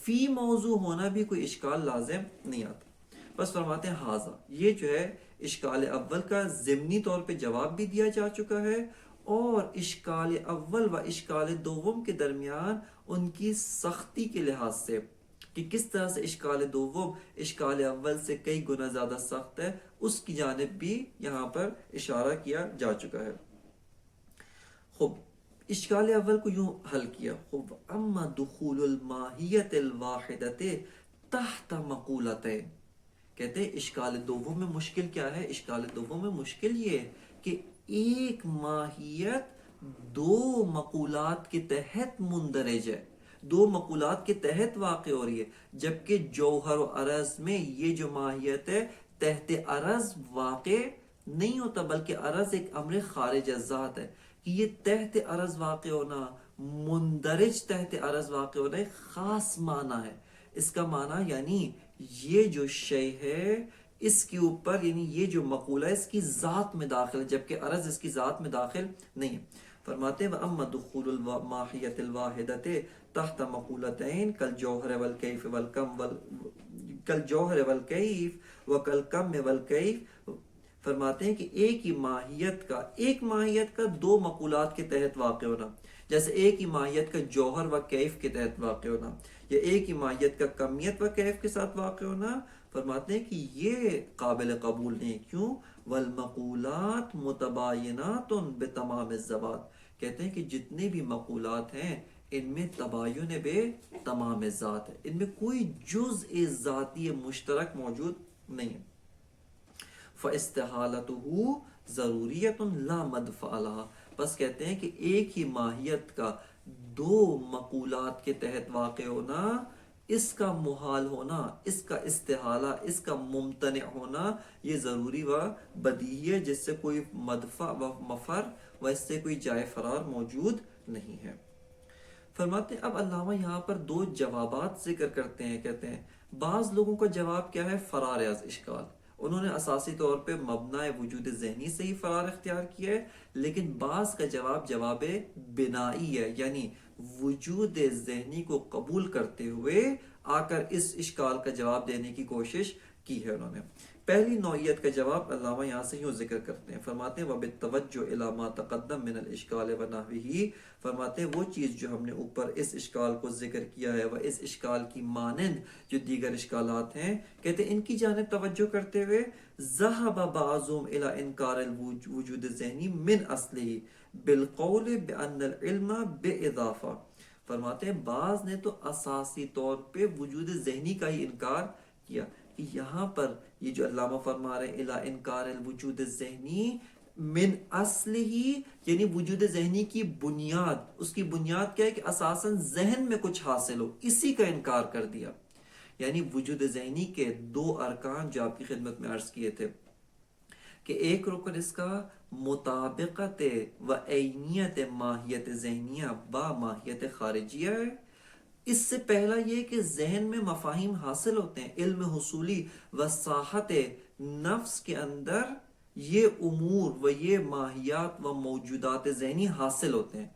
فی موضوع ہونا بھی کوئی اشکال لازم نہیں آتا۔ بس فرماتے ہیں حاضر، یہ جو ہے اشکال اول کا ضمنی طور پہ جواب بھی دیا جا چکا ہے، اور اشکال اول و اشکال دوم کے درمیان ان کی سختی کے لحاظ سے کہ کس طرح سے اشکال دوم اشکال اول سے کئی گنا زیادہ سخت ہے، اس کی جانب بھی یہاں پر اشارہ کیا جا چکا ہے۔ خوب، اشکال اول کو یوں حل کیا، خوب اما دخول الماہیت الواحدت تحت مقولتین، کہتے ہیں اشکال دوم میں مشکل کیا ہے؟ اشکال دوم میں مشکل یہ ہے کہ ایک ماہیت دو مقولات کے تحت مندرج ہے، دو مقولات کے تحت واقع ہو رہی ہے، جبکہ جوہر و عرض میں یہ جو ماہیت ہے تحت عرض واقع نہیں ہوتا، بلکہ عرض ایک امر خارج از ذات ہے، کہ یہ تحت عرض واقع ہونا، مندرج تحت عرض واقع ہونا ایک خاص معنی ہے۔ اس کا معنی یعنی یہ جو شے ہے اس کے اوپر، یعنی یہ جو مقولہ ہے اس کی ذات میں داخل ہے، جبکہ عرض اس کی ذات میں داخل نہیں ہے۔ فرماتے ہیں وَأَمَّا دُخُولُ الْمَاحِيَّةِ الْوَاحِدَةِ تحت مقولتین کالجوہر والکیف وکالکم والکیف، فرماتے ہیں کہ ایک ماہیت کا دو مقولات کے تحت واقع ہونا، جیسے ایک ہی ماہیت کا جوہر و کیف کے تحت واقع ہونا، یا ایک ہی ماہیت کا کمیت و کیف کے ساتھ واقع ہونا، فرماتے ہیں کہ یہ قابل قبول نہیں۔ کیوں؟ والمقولات متباینات بتمام الذوات، کہتے ہیں کہ جتنے بھی مقولات ہیں ان میں تباین بے تمام ذات ہے، ان میں کوئی جزء ذاتی مشترک موجود نہیں ہے۔ فاستحالتہ ضروریت لا مدفع لها، بس کہتے ہیں کہ ایک ہی ماہیت کا دو مقولات کے تحت واقع ہونا، اس کا محال ہونا، اس کا استحالہ، اس کا ممتنع ہونا، یہ ضروری و بدیہی ہے، جس سے کوئی مدفع و مفر و اس سے کوئی جائے فرار موجود نہیں ہے۔ فرماتے ہیں اب علامہ یہاں پر دو جوابات ذکر کرتے ہیں، کہتے ہیں بعض لوگوں کا جواب کیا ہے؟ فرار از اشکال، انہوں نے اساسی طور پہ مبنی وجود ذہنی سے ہی فرار اختیار کیا ہے، لیکن بعض کا جواب بنائی ہے، یعنی وجود ذہنی کو قبول کرتے ہوئے آ کر اس اشکال کا جواب دینے کی کوشش کی ہے انہوں نے۔ پہلی نوعیت کا جواب علامہ یہاں سے یوں ذکر کرتے ہیں، فرماتے ہیں وَبِالتَّوَجُّ إِلَى مَا تَقَدَّمَ مِنَ الْإِشْكَالِ وَنَحْوِهِ، فرماتے ہیں وہ چیز جو ہم نے اوپر اس اشکال کو ذکر کیا ہے، وہ اس اشکال کی مانند جو دیگر اشکالات ہیں، کہتے ہیں ان کی جانب توجہ کرتے ہوئے ذَهَبَ بَعْضُهُمْ إِلَى إِنْكَارِ الْوُجُودِ الذِّهْنِي مِنْ أَصْلِهِ بِالْقَوْلِ بِأَنَّ الْعِلْمَ بِإِضَافَةٍ، فرماتے ہیں بعض نے تو اساسی طور پہ وجود ذہنی کا ہی انکار کیا، کہ یہاں پر یہ جو علامہ فرما رہے الا انکار الوجود الذہنی من اصل ہی، یعنی وجود ذہنی کی بنیاد، اس کی بنیاد کیا ہے کہ اساساً ذہن میں کچھ حاصل ہو، اسی کا انکار کر دیا۔ یعنی وجود ذہنی کے دو ارکان جو آپ کی خدمت میں عرض کیے تھے، کہ ایک رکن اس کا مطابقت و عینیت ماہیت ذہنیہ با ماہیت خارجیہ ہے۔ اس سے پہلا یہ کہ ذہن میں مفاہیم حاصل ہوتے ہیں، علم حصولی و ساحت نفس کے اندر یہ امور و یہ ماہیات و موجودات ذہنی حاصل ہوتے ہیں۔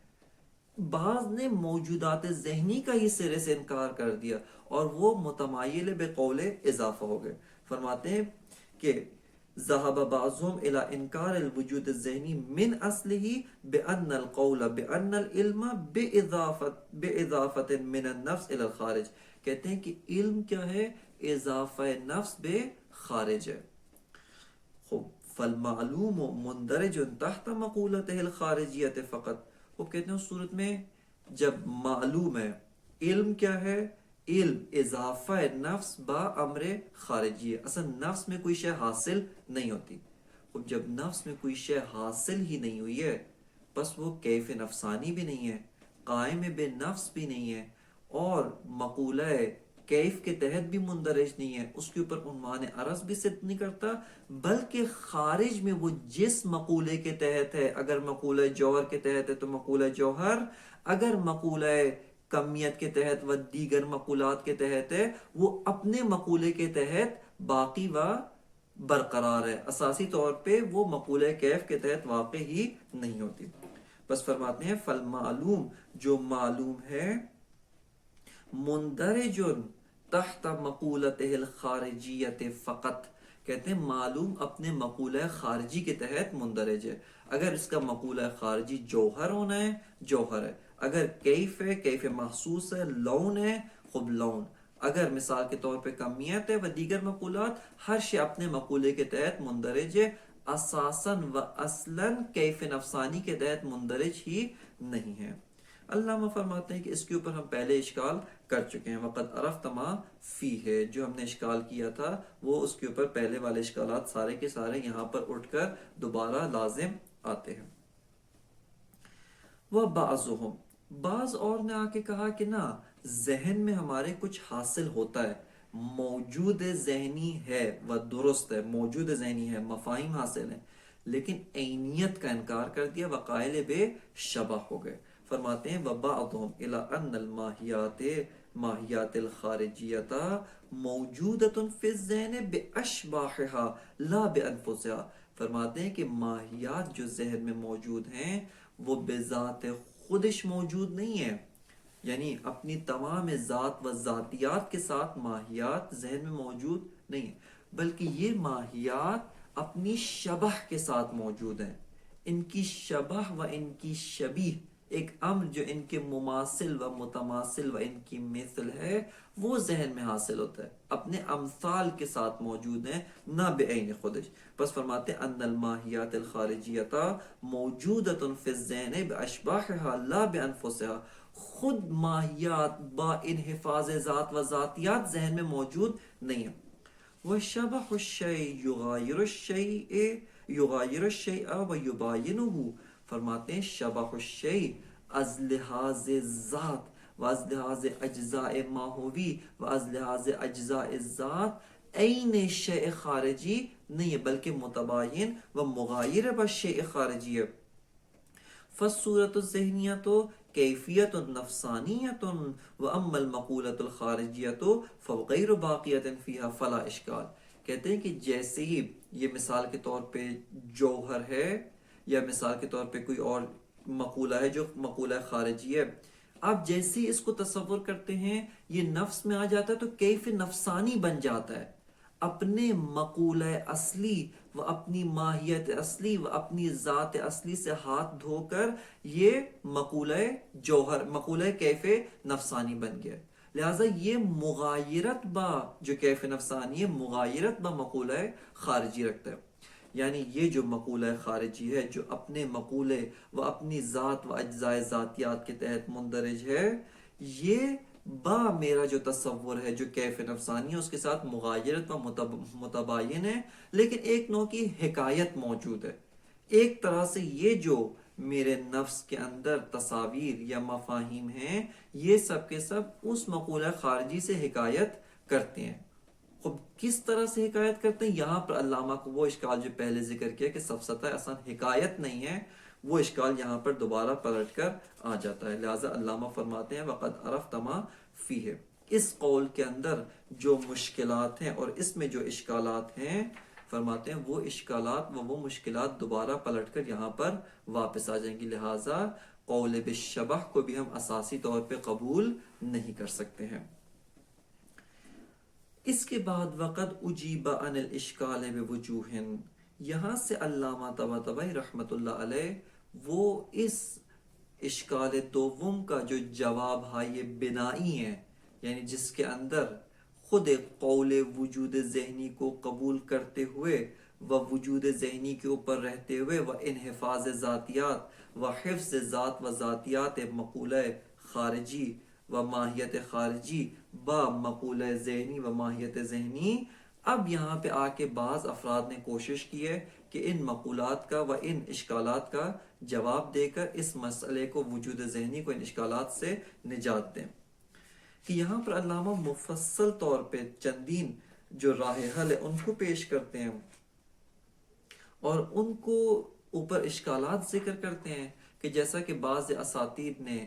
بعض نے موجودات ذہنی کا ہی سرے سے انکار کر دیا اور وہ متمایل بقول اضافہ ہو گئے۔ فرماتے ہیں کہ ذهب بعضهم الى انکار الوجود الذہنی من اصله بان القول بان العلم باضافت من النفس الى الخارج، کہتے ہیں کہ علم کیا ہے؟ اضافہ نفس بے خارج ہے۔ خب فالمعلوم مندرج تحت مقولته الخارجیت فقط، وہ کہتے ہیں اس صورت میں جب معلوم ہے، علم کیا ہے؟ علم اضافہ نفس با امر خارجی ہے، اصلا نفس میں کوئی شے حاصل نہیں ہوتی۔ اب جب نفس میں کوئی شے حاصل ہی نہیں ہوئی ہے، بس وہ کیف نفسانی بھی نہیں ہے، قائم بے نفس بھی نہیں ہے، اور مقولہ کیف کے تحت بھی مندرج نہیں ہے، اس کے اوپر عنوان عرض بھی صدق نہیں کرتا، بلکہ خارج میں وہ جس مقولے کے تحت ہے، اگر مقولہ جوہر کے تحت ہے تو مقولہ جوہر، اگر مقولہ کمیت کے تحت و دیگر مقولات کے تحت ہے، وہ اپنے مقولے کے تحت باقی و برقرار ہے، اساسی طور پہ وہ مقولہ کیف کے تحت واقع ہی نہیں ہوتی۔ بس فرماتے ہیں فالمعلوم، جو معلوم ہے، مندرج تحت مقولتہ الخارجیت فقط، کہتے ہیں معلوم اپنے مقولہ خارجی کے تحت مندرج ہے۔ اگر اس کا مقولہ خارجی جوہر ہونا ہے، جوہر ہے، اگر کیف ہے، کیف محسوس ہے، لون ہے، خب لون، اگر مثال کے طور پہ کمیت ہے و دیگر مقولات، ہر شے اپنے مقولے کے تحت مندرج ہے، اساساً و اصلاً کیف نفسانی کے تحت مندرج ہی نہیں ہیں۔ علامہ فرماتے ہیں کہ اس کے اوپر ہم پہلے اشکال کر چکے ہیں، وقد عرفت ما فی ہے، جو ہم نے اشکال کیا تھا وہ اس کے اوپر پہلے والے اشکالات سارے کے سارے یہاں پر اٹھ کر دوبارہ لازم آتے ہیں۔ وہ بعض اور نے آ کے کہا کہ نہ، ذہن میں ہمارے کچھ حاصل ہوتا ہے، موجود ذہنی ہے، وہ درست ہے، موجود ذہنی ہے، مفاہیم حاصل ہیں، لیکن عینیت کا انکار کر دیا، وقائل بے شبہ ہو گئے۔ فرماتے ہیں وَبَعْضُهُمْ إِلَىٰ أَنَّ ماہیات الخارجیت موجودۃ فی الذہن بِأَشْبَاحِهَا لا بِأَنفُسِهَا۔ فرماتے ہیں کہ ماہیات جو ذہن میں موجود ہیں وہ بذات خودش موجود نہیں ہے، یعنی اپنی تمام ذات و ذاتیات کے ساتھ ماہیات ذہن میں موجود نہیں ہے، بلکہ یہ ماہیات اپنی شبح کے ساتھ موجود ہیں۔ ان کی شبح و ان کی شبیہ، ایک امر جو ان کے مماثل و متماثل و ان کی مثل ہے، وہ ذہن میں حاصل ہوتا ہے، اپنے امثال کے ساتھ موجود ہیں، نہ بعین خودش۔ بس فرماتے ہیں ان الماہیات الخارجیت موجودۃ فی الذہن باشباحها لا بانفسها، خود ماہیات با انحفاظ ذات و ذاتیات ذہن میں موجود نہیں ہیں۔ وشبح الشیء یغایر الشیء ویباینہ۔ فرماتے ہیں شبح الشیء از لحاظ ذات و از لحاظ اجزاء ماہوی و از لحاظ اجزاء ذات عین شیء خارجی نہیں ہے، بلکہ متباین و مغایر بالشیء خارجی ہے۔ فالصورت الذہنیت کیفیت نفسانیت و اما المقولۃ الخارجیت فغیر باقیۃ فیہا فلا اشکال۔ کہتے ہیں کہ جیسے ہی یہ مثال کے طور پہ جوہر ہے، یا مثال کے طور پہ کوئی اور مقولہ ہے جو مقولہ خارجی ہے، آپ جیسے ہی اس کو تصور کرتے ہیں یہ نفس میں آ جاتا ہے تو کیف نفسانی بن جاتا ہے، اپنے مقولہ اصلی و اپنی ماہیت اصلی و اپنی ذات اصلی سے ہاتھ دھو کر یہ مقولہ جوہر، مقولہ کیف نفسانی بن گیا۔ لہٰذا یہ مغایرت با جو کیف نفسانی ہے، مغایرت با مقولہ خارجی رکھتا ہے، یعنی یہ جو مقولہ خارجی ہے جو اپنے مقولے و اپنی ذات و اجزاء ذاتیات کے تحت مندرج ہے، یہ با میرا جو تصور ہے جو کیف نفسانی ہے اس کے ساتھ مغایرت و متباین ہے، لیکن ایک نوع کی حکایت موجود ہے۔ ایک طرح سے یہ جو میرے نفس کے اندر تصاویر یا مفاہیم ہیں، یہ سب کے سب اس مقولہ خارجی سے حکایت کرتے ہیں۔ خب کس طرح سے حکایت کرتے ہیں؟ یہاں پر علامہ کو وہ اشکال جو پہلے ذکر کیا کہ سفسطہ اصلا حکایت نہیں ہے، وہ اشکال یہاں پر دوبارہ پلٹ کر آ جاتا ہے۔ لہٰذا علامہ فرماتے ہیں وقد عرفت ما فیہ، اس قول کے اندر جو مشکلات ہیں اور اس میں جو اشکالات ہیں، فرماتے ہیں وہ اشکالات و وہ مشکلات دوبارہ پلٹ کر یہاں پر واپس آ جائیں گی، لہٰذا قول بالشبح کو بھی ہم اساسی طور پہ قبول نہیں کر سکتے ہیں۔ اس کے بعد وقد اجیب عن الاشکال بوجوہ، یہاں سے علامہ طباطبائی رحمۃ اللہ علیہ وہ اس اشکال دوم کا جو جواب ہے یہ بنائی ہے، یعنی جس کے اندر خود قول وجود ذہنی کو قبول کرتے ہوئے و وجود ذہنی کے اوپر رہتے ہوئے و انحفاظ ذاتیات و حفظ ذات و ذاتیات مقولہ خارجی و ماہیت خارجی با مقولہ ذہنی و ماہیت ذہنی، اب یہاں پہ آ کے بعض افراد نے کوشش کی ہے کہ ان مقولات کا و ان اشکالات کا جواب دے کر اس مسئلے کو وجود ذہنی کو ان اشکالات سے نجات دیں، کہ یہاں پر علامہ مفصل طور پہ چندین جو راہ حل ہے ان کو پیش کرتے ہیں اور ان کو اوپر اشکالات ذکر کرتے ہیں، کہ جیسا کہ بعض اساتید نے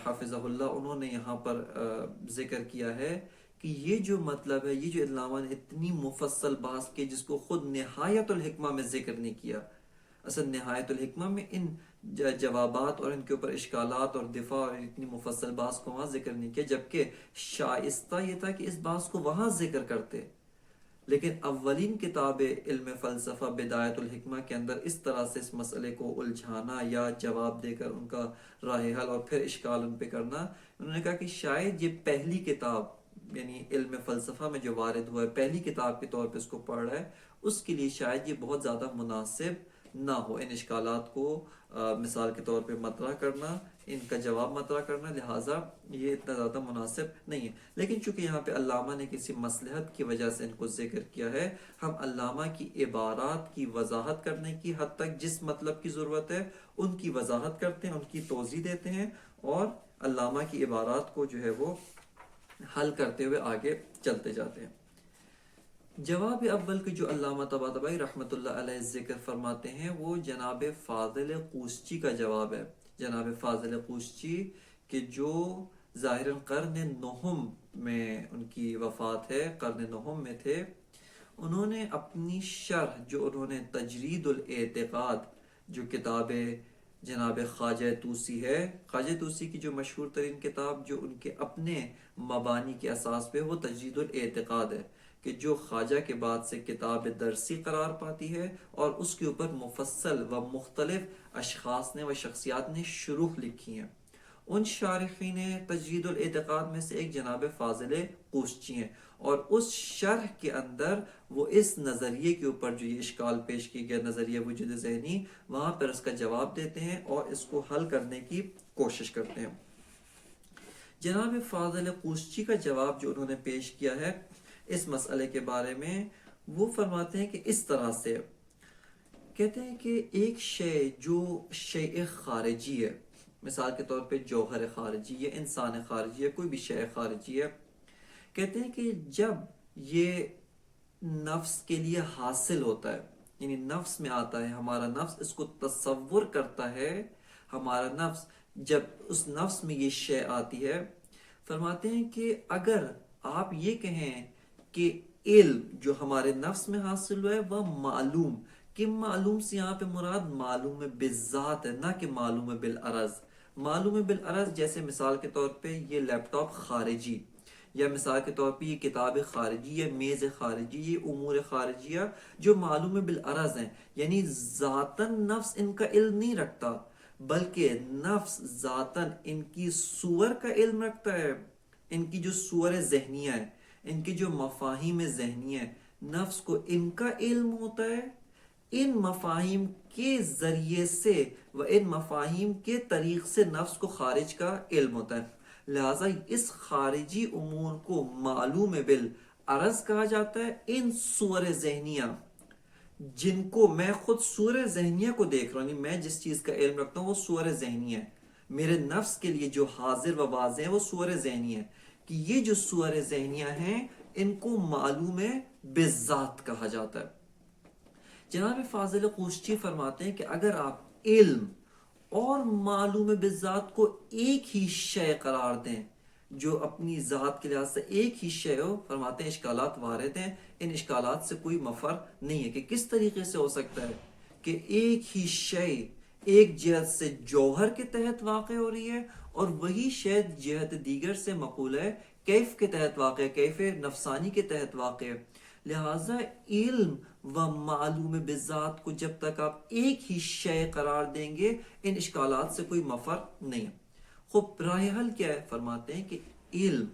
حافظہ اللہ انہوں نے یہاں پر ذکر کیا ہے کہ یہ جو مطلب ہے، یہ جو علامہ نے اتنی مفصل بحث کی جس کو خود نہایت الحکمہ میں ذکر نہیں کیا، اصل نہایت الحکمہ میں ان جوابات اور ان کے اوپر اشکالات اور دفاع اور اتنی مفصل بحث کو وہاں ذکر نہیں کیا، جبکہ شائستہ یہ تھا کہ اس بحث کو وہاں ذکر کرتے، لیکن اولین کتاب علم فلسفہ بدایت الحکمہ کے اندر اس طرح سے اس مسئلے کو الجھانا یا جواب دے کر ان کا راہ حل اور پھر اشکال ان پہ کرنا، انہوں نے کہا کہ شاید یہ پہلی کتاب یعنی علم فلسفہ میں جو وارد ہوا ہے، پہلی کتاب کے طور پہ اس کو پڑھ رہا ہے، اس کے لیے شاید یہ بہت زیادہ مناسب نہ ہو، ان اشکالات کو مثال کے طور پہ مطرح کرنا، ان کا جواب مطرح کرنا، لہٰذا یہ اتنا زیادہ مناسب نہیں ہے۔ لیکن چونکہ یہاں پہ علامہ نے کسی مصلحت کی وجہ سے ان کو ذکر کیا ہے، ہم علامہ کی عبارات کی وضاحت کرنے کی حد تک جس مطلب کی ضرورت ہے ان کی وضاحت کرتے ہیں، ان کی توضیح دیتے ہیں، اور علامہ کی عبارات کو جو ہے وہ حل کرتے ہوئے آگے چلتے جاتے ہیں۔ جواب اول کے جو علامہ طباطبائی رحمۃ اللہ علیہ ذکر فرماتے ہیں وہ جناب فاضل قوسچی کا جواب ہے۔ جناب فاضل قوسچی کہ جو ظاہراً قرن نہم میں ان کی وفات ہے، قرن نہم میں تھے، انہوں نے اپنی شرح جو انہوں نے تجرید الاعتقاد جو کتاب جناب خواجہ طوسی ہے، خواجہ طوسی کی جو مشہور ترین کتاب جو ان کے اپنے مبانی کے اساس پہ وہ تجرید الاعتقاد ہے، کہ جو خواجہ کے بعد سے کتاب درسی قرار پاتی ہے، اور اس کے اوپر مفصل و مختلف اشخاص نے و شخصیات نے شروح لکھی ہیں۔ ان شارحین تجرید الاعتقاد میں سے ایک جناب فاضل قوسچی ہیں، اور اس شرح کے اندر وہ اس نظریے کے اوپر جو یہ اشکال پیش کی گیا، نظریہ وجود ذہنی، وہاں پر اس کا جواب دیتے ہیں اور اس کو حل کرنے کی کوشش کرتے ہیں۔ جناب فاضل قوسچی کا جواب جو انہوں نے پیش کیا ہے اس مسئلے کے بارے میں، وہ فرماتے ہیں کہ اس طرح سے کہتے ہیں کہ ایک شے جو شیء خارجی ہے، مثال کے طور پہ جوہر خارجی ہے، انسان خارجی ہے، کوئی بھی شے خارجی ہے، کہتے ہیں کہ جب یہ نفس کے لیے حاصل ہوتا ہے، یعنی نفس میں آتا ہے، ہمارا نفس اس کو تصور کرتا ہے، ہمارا نفس جب اس نفس میں یہ شے آتی ہے، فرماتے ہیں کہ اگر آپ یہ کہیں کہ علم جو ہمارے نفس میں حاصل ہوا ہے وہ معلوم، کہ معلوم سے یہاں پہ مراد معلوم بالذات ہے، نہ کہ معلوم بالعرض۔ معلوم بالعرض جیسے مثال کے طور پہ یہ لیپ ٹاپ خارجی، یا مثال کے طور پہ یہ کتاب خارجی، یا میز خارجی، یہ امور خارجیہ جو معلوم بالعرض ہیں، یعنی ذاتاً نفس ان کا علم نہیں رکھتا، بلکہ نفس ذاتاً ان کی صور کا علم رکھتا ہے، ان کی جو صور ذہنیہ ہے، ان کی جو مفاہیم ذہنیہ ہے، نفس کو ان کا علم ہوتا ہے، ان مفاہیم کے ذریعے سے و ان مفاہیم کے طریق سے نفس کو خارج کا علم ہوتا ہے، لہٰذا اس خارجی امور کو معلوم بالعرض کہا جاتا ہے۔ ان صور ذہنیہ جن کو میں خود صور ذہنیہ کو دیکھ رہا ہوں، میں جس چیز کا علم رکھتا ہوں وہ صور ذہنیہ ہے، میرے نفس کے لیے جو حاضر و واضح ہے وہ صور ذہنیہ ہے، کہ یہ جو صور ذہنیہ ہیں ان کو معلوم بالذات کہا جاتا ہے۔ جناب فاضل قوسچی فرماتے ہیں کہ اگر آپ علم اور معلوم بالذات کو ایک ہی شے قرار دیں، جو اپنی ذات کے لحاظ سے ایک ہی شے ہو، فرماتے ہیں اشکالات وارد ہیں، ان اشکالات سے کوئی مفر نہیں ہے کہ کس طریقے سے ہو سکتا ہے کہ ایک ہی شے ایک جہت سے جوہر کے تحت واقع ہو رہی ہے، اور وہی شے جہت دیگر سے مقولہ کیف کے تحت واقع ہے، کیف نفسانی کے تحت واقع ہے۔ لہٰذا علم و معلوم بالذات کو جب تک آپ ایک ہی شے قرار دیں گے ان اشکالات سے کوئی مفر نہیں ہے۔ خوب راہ حل کیا ہے؟ فرماتے ہیں کہ علم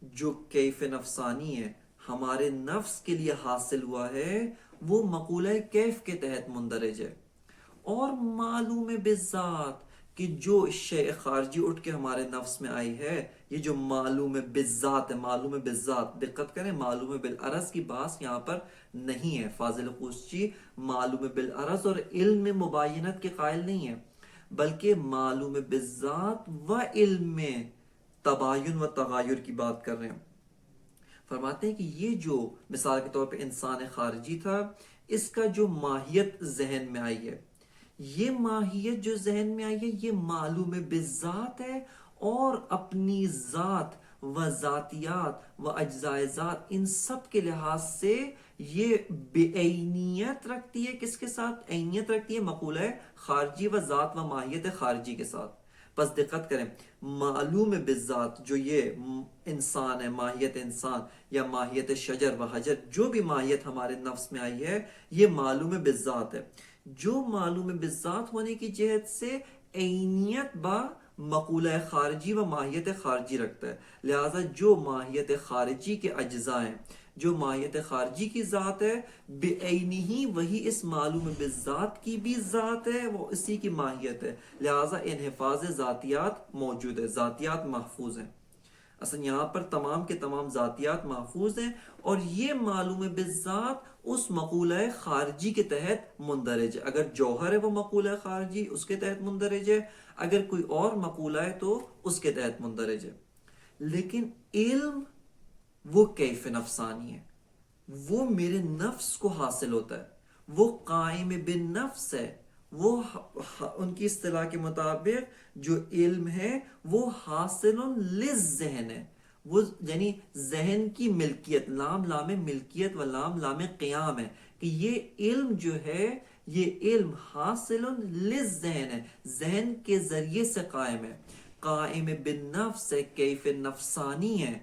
جو کیف نفسانی ہے، ہمارے نفس کے لیے حاصل ہوا ہے، وہ مقولہ کیف کے تحت مندرج ہے، اور معلوم بالذات کہ جو شے خارجی اٹھ کے ہمارے نفس میں آئی ہے، یہ جو معلوم بالذات ہے، معلوم بالذات، دقت کریں معلوم بالعرض کی بحث یہاں پر نہیں ہے۔ فاضل قوسچی معلوم بالعرض اور علم میں مباینت کے قائل نہیں ہے، بلکہ معلوم بالذات و علم میں تباین و تغایر کی بات کر رہے ہیں۔ فرماتے ہیں کہ یہ جو مثال کے طور پہ انسان خارجی تھا، اس کا جو ماہیت ذہن میں آئی ہے، یہ ماہیت جو ذہن میں آئی ہے یہ معلوم بالذات ہے، اور اپنی ذات و ذاتیات و اجزائے ذات ان سب کے لحاظ سے یہ بے عینیت رکھتی ہے، کس کے ساتھ عینیت رکھتی ہے؟ مقولہ خارجی و ذات و ماہیت خارجی کے ساتھ۔ پس دقت کریں، معلوم بالذات جو یہ انسان ہے، ماہیت انسان یا ماہیت شجر و حجر، جو بھی ماہیت ہمارے نفس میں آئی ہے یہ معلوم بالذات ہے، جو معلوم بالذات ہونے کی جہت سے عینیت با مقولہ خارجی و ماہیت خارجی رکھتا ہے، لہٰذا جو ماہیت خارجی کے اجزاء ہیں، جو ماہیت خارجی کی ذات ہے، بعینہ وہی اس معلوم بالذات کی بھی ذات ہے، وہ اسی کی ماہیت ہے، لہٰذا انحفاظ ذاتیات موجود ہے، ذاتیات محفوظ ہیں۔ اصلا یہاں پر تمام کے تمام ذاتیات محفوظ ہیں، اور یہ معلوم بالذات اس مقولہ خارجی کے تحت مندرج ہے۔ اگر جوہر ہے وہ مقولہ خارجی، اس کے تحت مندرج ہے، اگر کوئی اور مقولہ ہے تو اس کے تحت مندرج ہے۔ لیکن علم وہ کیف نفسانی ہے، وہ میرے نفس کو حاصل ہوتا ہے، وہ قائم بالنفس ہے، وہ ان کی اصطلاح کے مطابق جو علم ہے وہ حاصل للذہن ہے، وہ یعنی ذہن کی ملکیت، لام لام ملکیت و لام لام قیام ہے، کہ یہ علم جو ہے یہ علم حاصل للذہن ہے، ذہن کے ذریعے سے قائم ہے، قائم بالنفس ہے، کیف نفسانی ہے،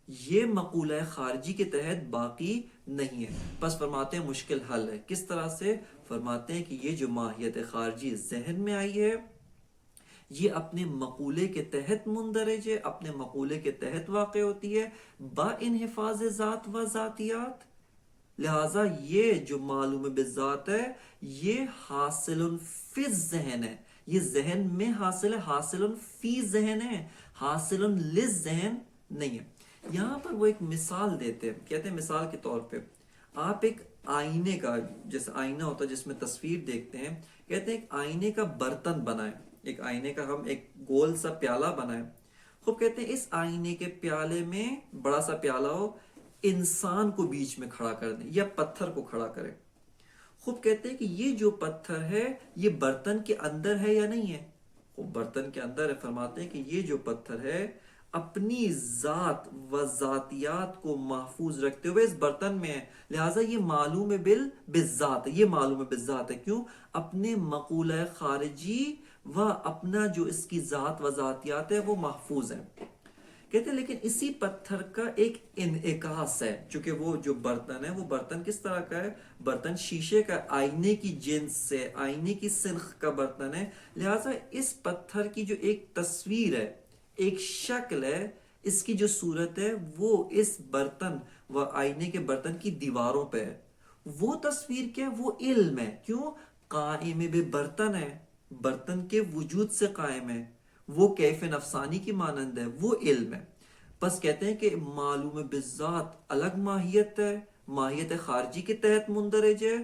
یہ مقولہ خارجی کے تحت باقی نہیں ہے۔ پس فرماتے ہیں مشکل حل ہے، کس طرح سے؟ فرماتے ہیں کہ یہ جو ماہیت خارجی ذہن میں آئی ہے یہ اپنے مقولے کے تحت مندرج ہے، اپنے مقولے کے تحت واقع ہوتی ہے، با انحفاظ ذات و ذاتیات، لہٰذا یہ جو معلوم بالذات ہے یہ حاصل فی الذہن ہے، یہ ذہن میں حاصل ہے، حاصل فی ذہن ہے، حاصل للذہن نہیں ہے۔ یہاں پر وہ ایک مثال دیتے ہیں، کہتے ہیں مثال کے طور پہ آپ ایک آئینے کا، جیسے آئینہ ہوتا ہے جس میں تصویر دیکھتے ہیں، کہتے ہیں ایک آئینے کا برتن بنائیں، ایک آئینے کا ہم ایک گول سا پیالہ بنائیں، خوب کہتے ہیں اس آئینے کے پیالے میں بڑا سا پیالہ ہو، انسان کو بیچ میں کھڑا کر دیں یا پتھر کو کھڑا کریں، خوب کہتے ہیں کہ یہ جو پتھر ہے یہ برتن کے اندر ہے یا نہیں ہے؟ خوب برتن کے اندر ہے۔ فرماتے ہیں کہ یہ جو پتھر ہے اپنی ذات و ذاتیات کو محفوظ رکھتے ہوئے اس برتن میں ہے، لہٰذا یہ معلوم بالذات ہے، یہ معلوم بالذات ہے، کیوں؟ اپنے مقولہ خارجی و اپنا جو اس کی ذات و ذاتیات ہے وہ محفوظ ہے۔ کہتے ہیں لیکن اسی پتھر کا ایک انعکاس ہے، چونکہ وہ جو برتن ہے وہ برتن کس طرح کا ہے؟ برتن شیشے کا، آئینے کی جنس سے، آئینے کی سنخ کا برتن ہے، لہٰذا اس پتھر کی جو ایک تصویر ہے، ایک شکل ہے، اس کی جو صورت ہے وہ اس برتن و آئینے کے برتن کی دیواروں پہ ہے، وہ تصویر کیا ہے؟ وہ علم ہے، کیوں؟ قائم بے برتن ہے، برتن کے وجود سے قائم ہے، وہ کیف نفسانی کی مانند ہے، وہ علم ہے۔ بس کہتے ہیں کہ معلوم بالذات الگ ماہیت ہے، ماہیت خارجی کے تحت مندرج ہے،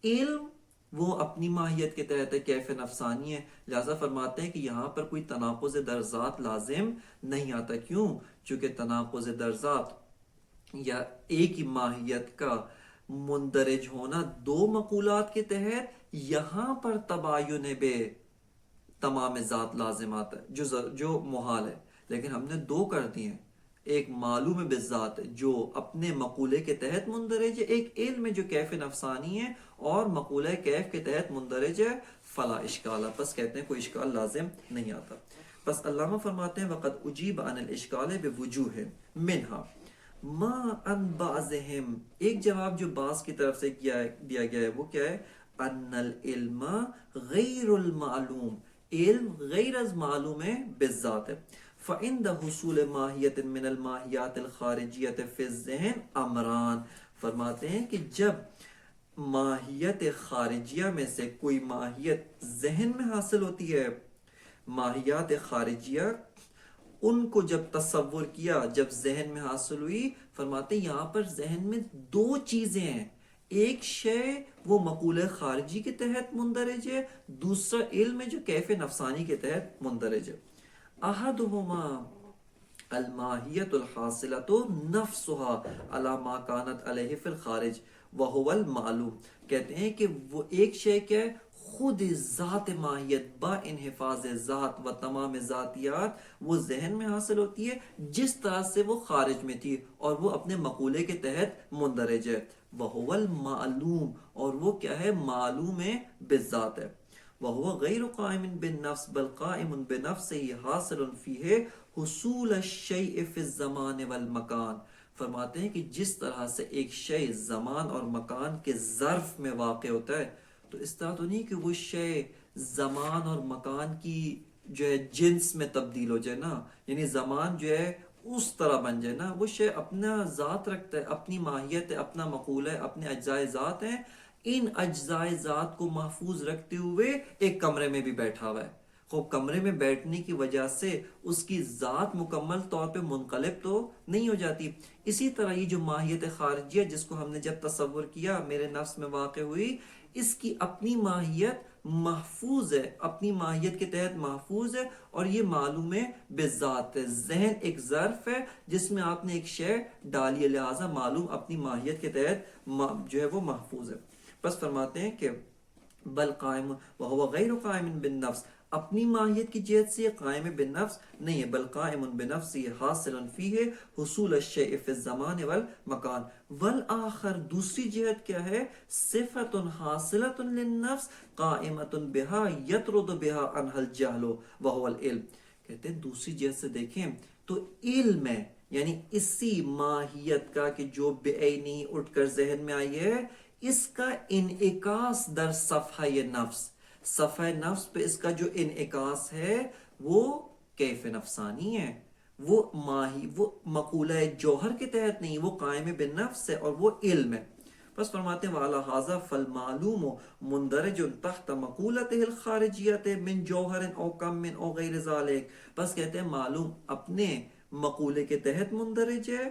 علم وہ اپنی ماہیت کے تحت ہے، کیف نفسانی ہے، لہذا فرماتے ہیں کہ یہاں پر کوئی تناقض در ذات لازم نہیں آتا، کیوں؟ چونکہ تناقض در ذات یا ایک ہی ماہیت کا مندرج ہونا دو مقولات کے تحت یہاں پر تباین بے تمام ذات لازم آتا ہے، جو محال ہے، لیکن ہم نے دو کر دیے ہیں، ایک معلوم بالذات جو اپنے مقولے کے تحت مندرج ہے، ایک علم جو کیف نفسانی ہے اور مقولہ کیف کے تحت مندرج ہے، فلا اشکال، پس کہتے ہیں کوئی اشکال لازم نہیں آتا۔ پس علامہ فرماتے ہیں وقد اجیب عن الاشکال بوجوہ منہا ما ان بعضہم، ایک جواب جو بعض کی طرف سے دیا گیا ہے وہ کیا ہے؟ ان العلم غیر المعلوم، علم غیر از معلوم بالذات ہے، فعند حصول ماہیت من الماہیات الخارجیت فی الذہن امران، فرماتے ہیں کہ جب ماہیت خارجیہ میں سے کوئی ماہیت ذہن میں حاصل ہوتی ہے، ماہیات خارجیہ ان کو جب تصور کیا، جب ذہن میں حاصل ہوئی، فرماتے ہیں یہاں پر ذہن میں دو چیزیں ہیں، ایک شے وہ مقولہ خارجی کے تحت مندرج ہے، دوسرا علم ہے جو کیف نفسانی کے تحت مندرج ہے۔ احدہما الماہیت الحاصلۃ نفسها علی ما کانت علیہ فی الخارج وہو المعلوم، کہتے ہیں کہ وہ ایک شے کیا ہے؟ خود ذات ماہیت با انحفاظ ذات و تمام ذاتیات وہ ذہن میں حاصل ہوتی ہے جس طرح سے وہ خارج میں تھی، اور وہ اپنے مقولے کے تحت مندرج ہے، وہو المعلوم، اور وہ کیا ہے؟ معلوم بالذات ہے، وہو غیر قائم بالنفس بل قائم بنفسہ حاصل فیہ حصول الشیء فی الزمان والمکان، فرماتے ہیں کہ جس طرح سے ایک شے زمان اور مکان کے ظرف میں واقع ہوتا ہے، تو اس طرح تو نہیں کہ وہ شے زمان اور مکان کی جو ہے جنس میں تبدیل ہو جائے نا، یعنی زمان جو ہے اس طرح بن جائے نا. وہ شے اپنا ذات رکھتا ہے، اپنی ماہیت ہے، اپنا مقولہ ہے، اپنے اجزائے ذات ہیں. ان اجزائے ذات کو محفوظ رکھتے ہوئے ایک کمرے میں بھی بیٹھا ہوا ہے. خوب کمرے میں بیٹھنے کی وجہ سے اس کی ذات مکمل طور پہ منقلب تو نہیں ہو جاتی. اسی طرح یہ جو ماہیت خارجیہ جس کو ہم نے جب تصور کیا میرے نفس میں واقع ہوئی، اس کی اپنی ماہیت محفوظ ہے، اپنی ماہیت کے تحت محفوظ ہے. اور یہ معلوم ہے بذات ہے. ذہن ایک ظرف ہے جس میں آپ نے ایک شے ڈالی ہے، لہٰذا معلوم اپنی ماہیت کے تحت جو ہے وہ محفوظ ہے. بس فرماتے ہیں کہ بل قائم وهو غیر قائم بالنفس، اپنی ماہیت کی جہت سے قائم بالنفس نہیں ہے، بل قائم بنفسی حاصل فیہ حصول الشیء فی الزمان والمکان. والآخر دوسری جہت کیا ہے؟ صفت حاصلۃ للنفس قائمۃ بها یطرد بها عنها الجہل وهو العلم. کہتے ہیں دوسری جہت سے دیکھیں تو علم ہے، یعنی اسی ماہیت کا کہ جو بے عینی اٹھ کر ذہن میں آئی ہے، اس کا انعکاس در صفحہ نفس، صفحہ نفس پہ اس کا جو انعکاس ہے وہ کیف نفسانی ہے، وہ مقولہ جوہر کے تحت نہیں، وہ قائم بالنفس ہے اور وہ علم ہے. بس فرماتے ہیں وعلی ھذا فالمعلوم مندرج تحت مقولتہ الخارجیت من جوہر او کم او غیر ذالک. بس کہتے ہیں معلوم اپنے مقولے کے تحت مندرج ہے.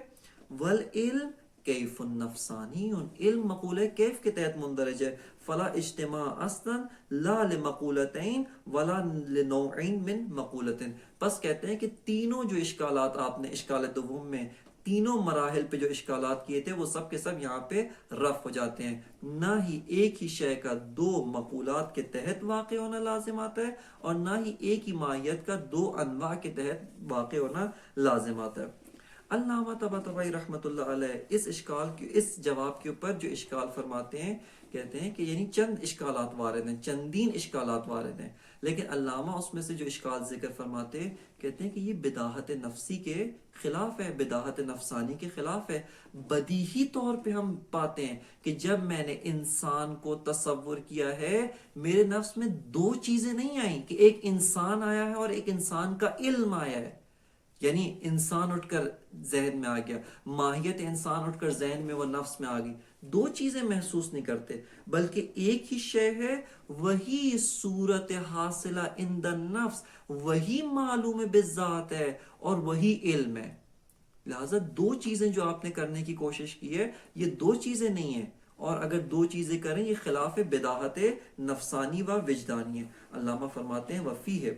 والعلم کیف النفسانی، علم مقولہ کیف کے تحت مندرج ہے. فلا اجتماع اصلا لا لمقولتین ولا لنوعین من مقولتین. بس کہتے ہیں کہ تینوں جو اشکالات آپ نے اشکال دوم میں تینوں مراحل پہ جو اشکالات کیے تھے وہ سب کے سب یہاں پہ رفع ہو جاتے ہیں. نہ ہی ایک ہی شے کا دو مقولات کے تحت واقع ہونا لازم آتا ہے، اور نہ ہی ایک ہی ماہیت کا دو انواع کے تحت واقع ہونا لازم آتا ہے. علامہ طباطبائی رحمۃ اللہ علیہ اس جواب کے اوپر جو اشکال فرماتے ہیں، کہتے ہیں کہ یعنی چند اشکالات وارد ہیں، چندین اشکالات وارد ہیں، لیکن علامہ اس میں سے جو اشکال ذکر فرماتے ہیں کہتے ہیں کہ یہ بداہت نفسی کے خلاف ہے، بداہت نفسانی کے خلاف ہے. بدیہی طور پہ ہم پاتے ہیں کہ جب میں نے انسان کو تصور کیا ہے، میرے نفس میں دو چیزیں نہیں آئیں کہ ایک انسان آیا ہے اور ایک انسان کا علم آیا ہے. یعنی انسان اٹھ کر ذہن میں آ گیا، ماہیت انسان اٹھ کر ذہن میں وہ نفس میں آ گئی. دو چیزیں محسوس نہیں کرتے بلکہ ایک ہی شے ہے، وہی صورت حاصلہ عند النفس، وہی معلوم بالذات ہے اور وہی علم ہے. لہٰذا دو چیزیں جو آپ نے کرنے کی کوشش کی ہے یہ دو چیزیں نہیں ہیں، اور اگر دو چیزیں کریں یہ خلاف بداہت نفسانی و وجدانی ہے. علامہ فرماتے ہیں وفیہ،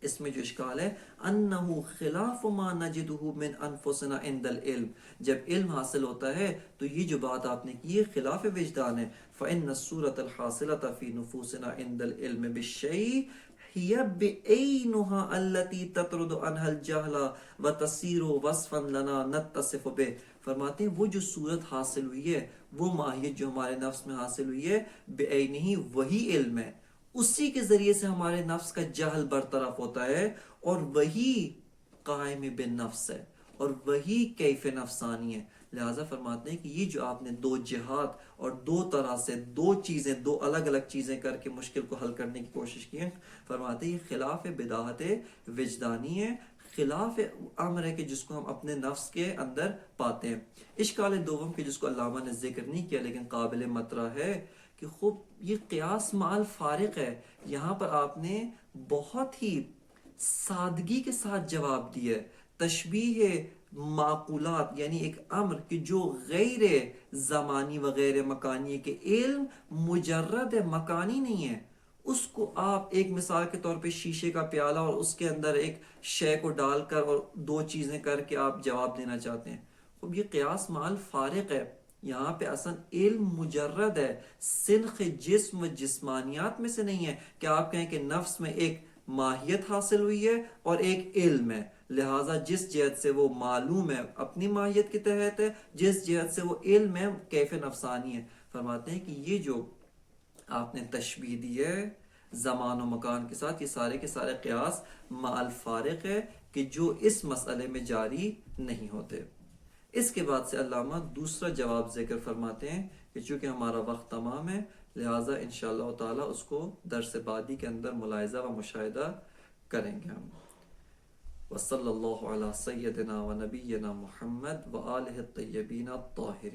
اس میں جو اشکال ہے انہو خلاف ما نجدہ من انفسنا عند العلم، جب علم حاصل ہوتا ہے تو یہ جو بات آپ نے کی ہے خلاف وجدان ہے. فإن الصورة الحاصلة في نفوسنا عند العلم بالشيء هي بعينها التي تطرد عنها الجهل وتصير وصفا لنا نتصف به. فرماتے ہیں وہ جو صورت حاصل ہوئی ہے، وہ ماہیت جو ہمارے نفس میں حاصل ہوئی ہے، بعینہ وہی علم ہے، اسی کے ذریعے سے ہمارے نفس کا جہل برطرف ہوتا ہے، اور وہی قائم بالنفس ہے اور وہی کیف نفسانی ہے. لہٰذا فرماتے ہیں کہ یہ جو آپ نے دو جہات اور دو طرح سے دو چیزیں، دو الگ الگ چیزیں کر کے مشکل کو حل کرنے کی کوشش کی ہے، فرماتے ہیں یہ خلاف بداہت وجدانی ہے، خلاف امر ہے کہ جس کو ہم اپنے نفس کے اندر پاتے ہیں. اشکال دوم کے جس کو علامہ نے ذکر نہیں کیا لیکن قابل مطرح ہے کہ خوب یہ قیاس مع الفارق ہے. یہاں پر آپ نے بہت ہی سادگی کے ساتھ جواب دیا ہے. تشبیہ معقولات یعنی ایک امر کہ جو غیر زمانی و غیر مکانی ہے، کہ علم مجرد مکانی نہیں ہے، اس کو آپ ایک مثال کے طور پہ شیشے کا پیالہ اور اس کے اندر ایک شے کو ڈال کر اور دو چیزیں کر کے آپ جواب دینا چاہتے ہیں. اب یہ قیاس مع الفارق ہے. یہاں پہ اصلا علم مجرد ہے، سنخ جسم و جسمانیات میں سے نہیں ہے کہ آپ کہیں کہ نفس میں ایک ماہیت حاصل ہوئی ہے اور ایک علم ہے، لہٰذا جس جہت سے وہ معلوم ہے اپنی ماہیت کے تحت ہے، جس جہت سے وہ علم ہے کیف نفسانی ہے. فرماتے ہیں کہ یہ جو آپ نے تشبیہ دی ہے زمان و مکان کے ساتھ، یہ سارے کے سارے قیاس مع الفارق ہے کہ جو اس مسئلے میں جاری نہیں ہوتے. اس کے بعد سے علامہ دوسرا جواب ذکر فرماتے ہیں کہ چونکہ ہمارا وقت تمام ہے لہٰذا انشاءاللہ تعالی اس کو درس بعدی کے اندر ملاحظہ و مشاہدہ کریں گے ہم. وصلی اللہ علی سیدنا و نبینا محمد و آلہ الطیبین الطاہرین.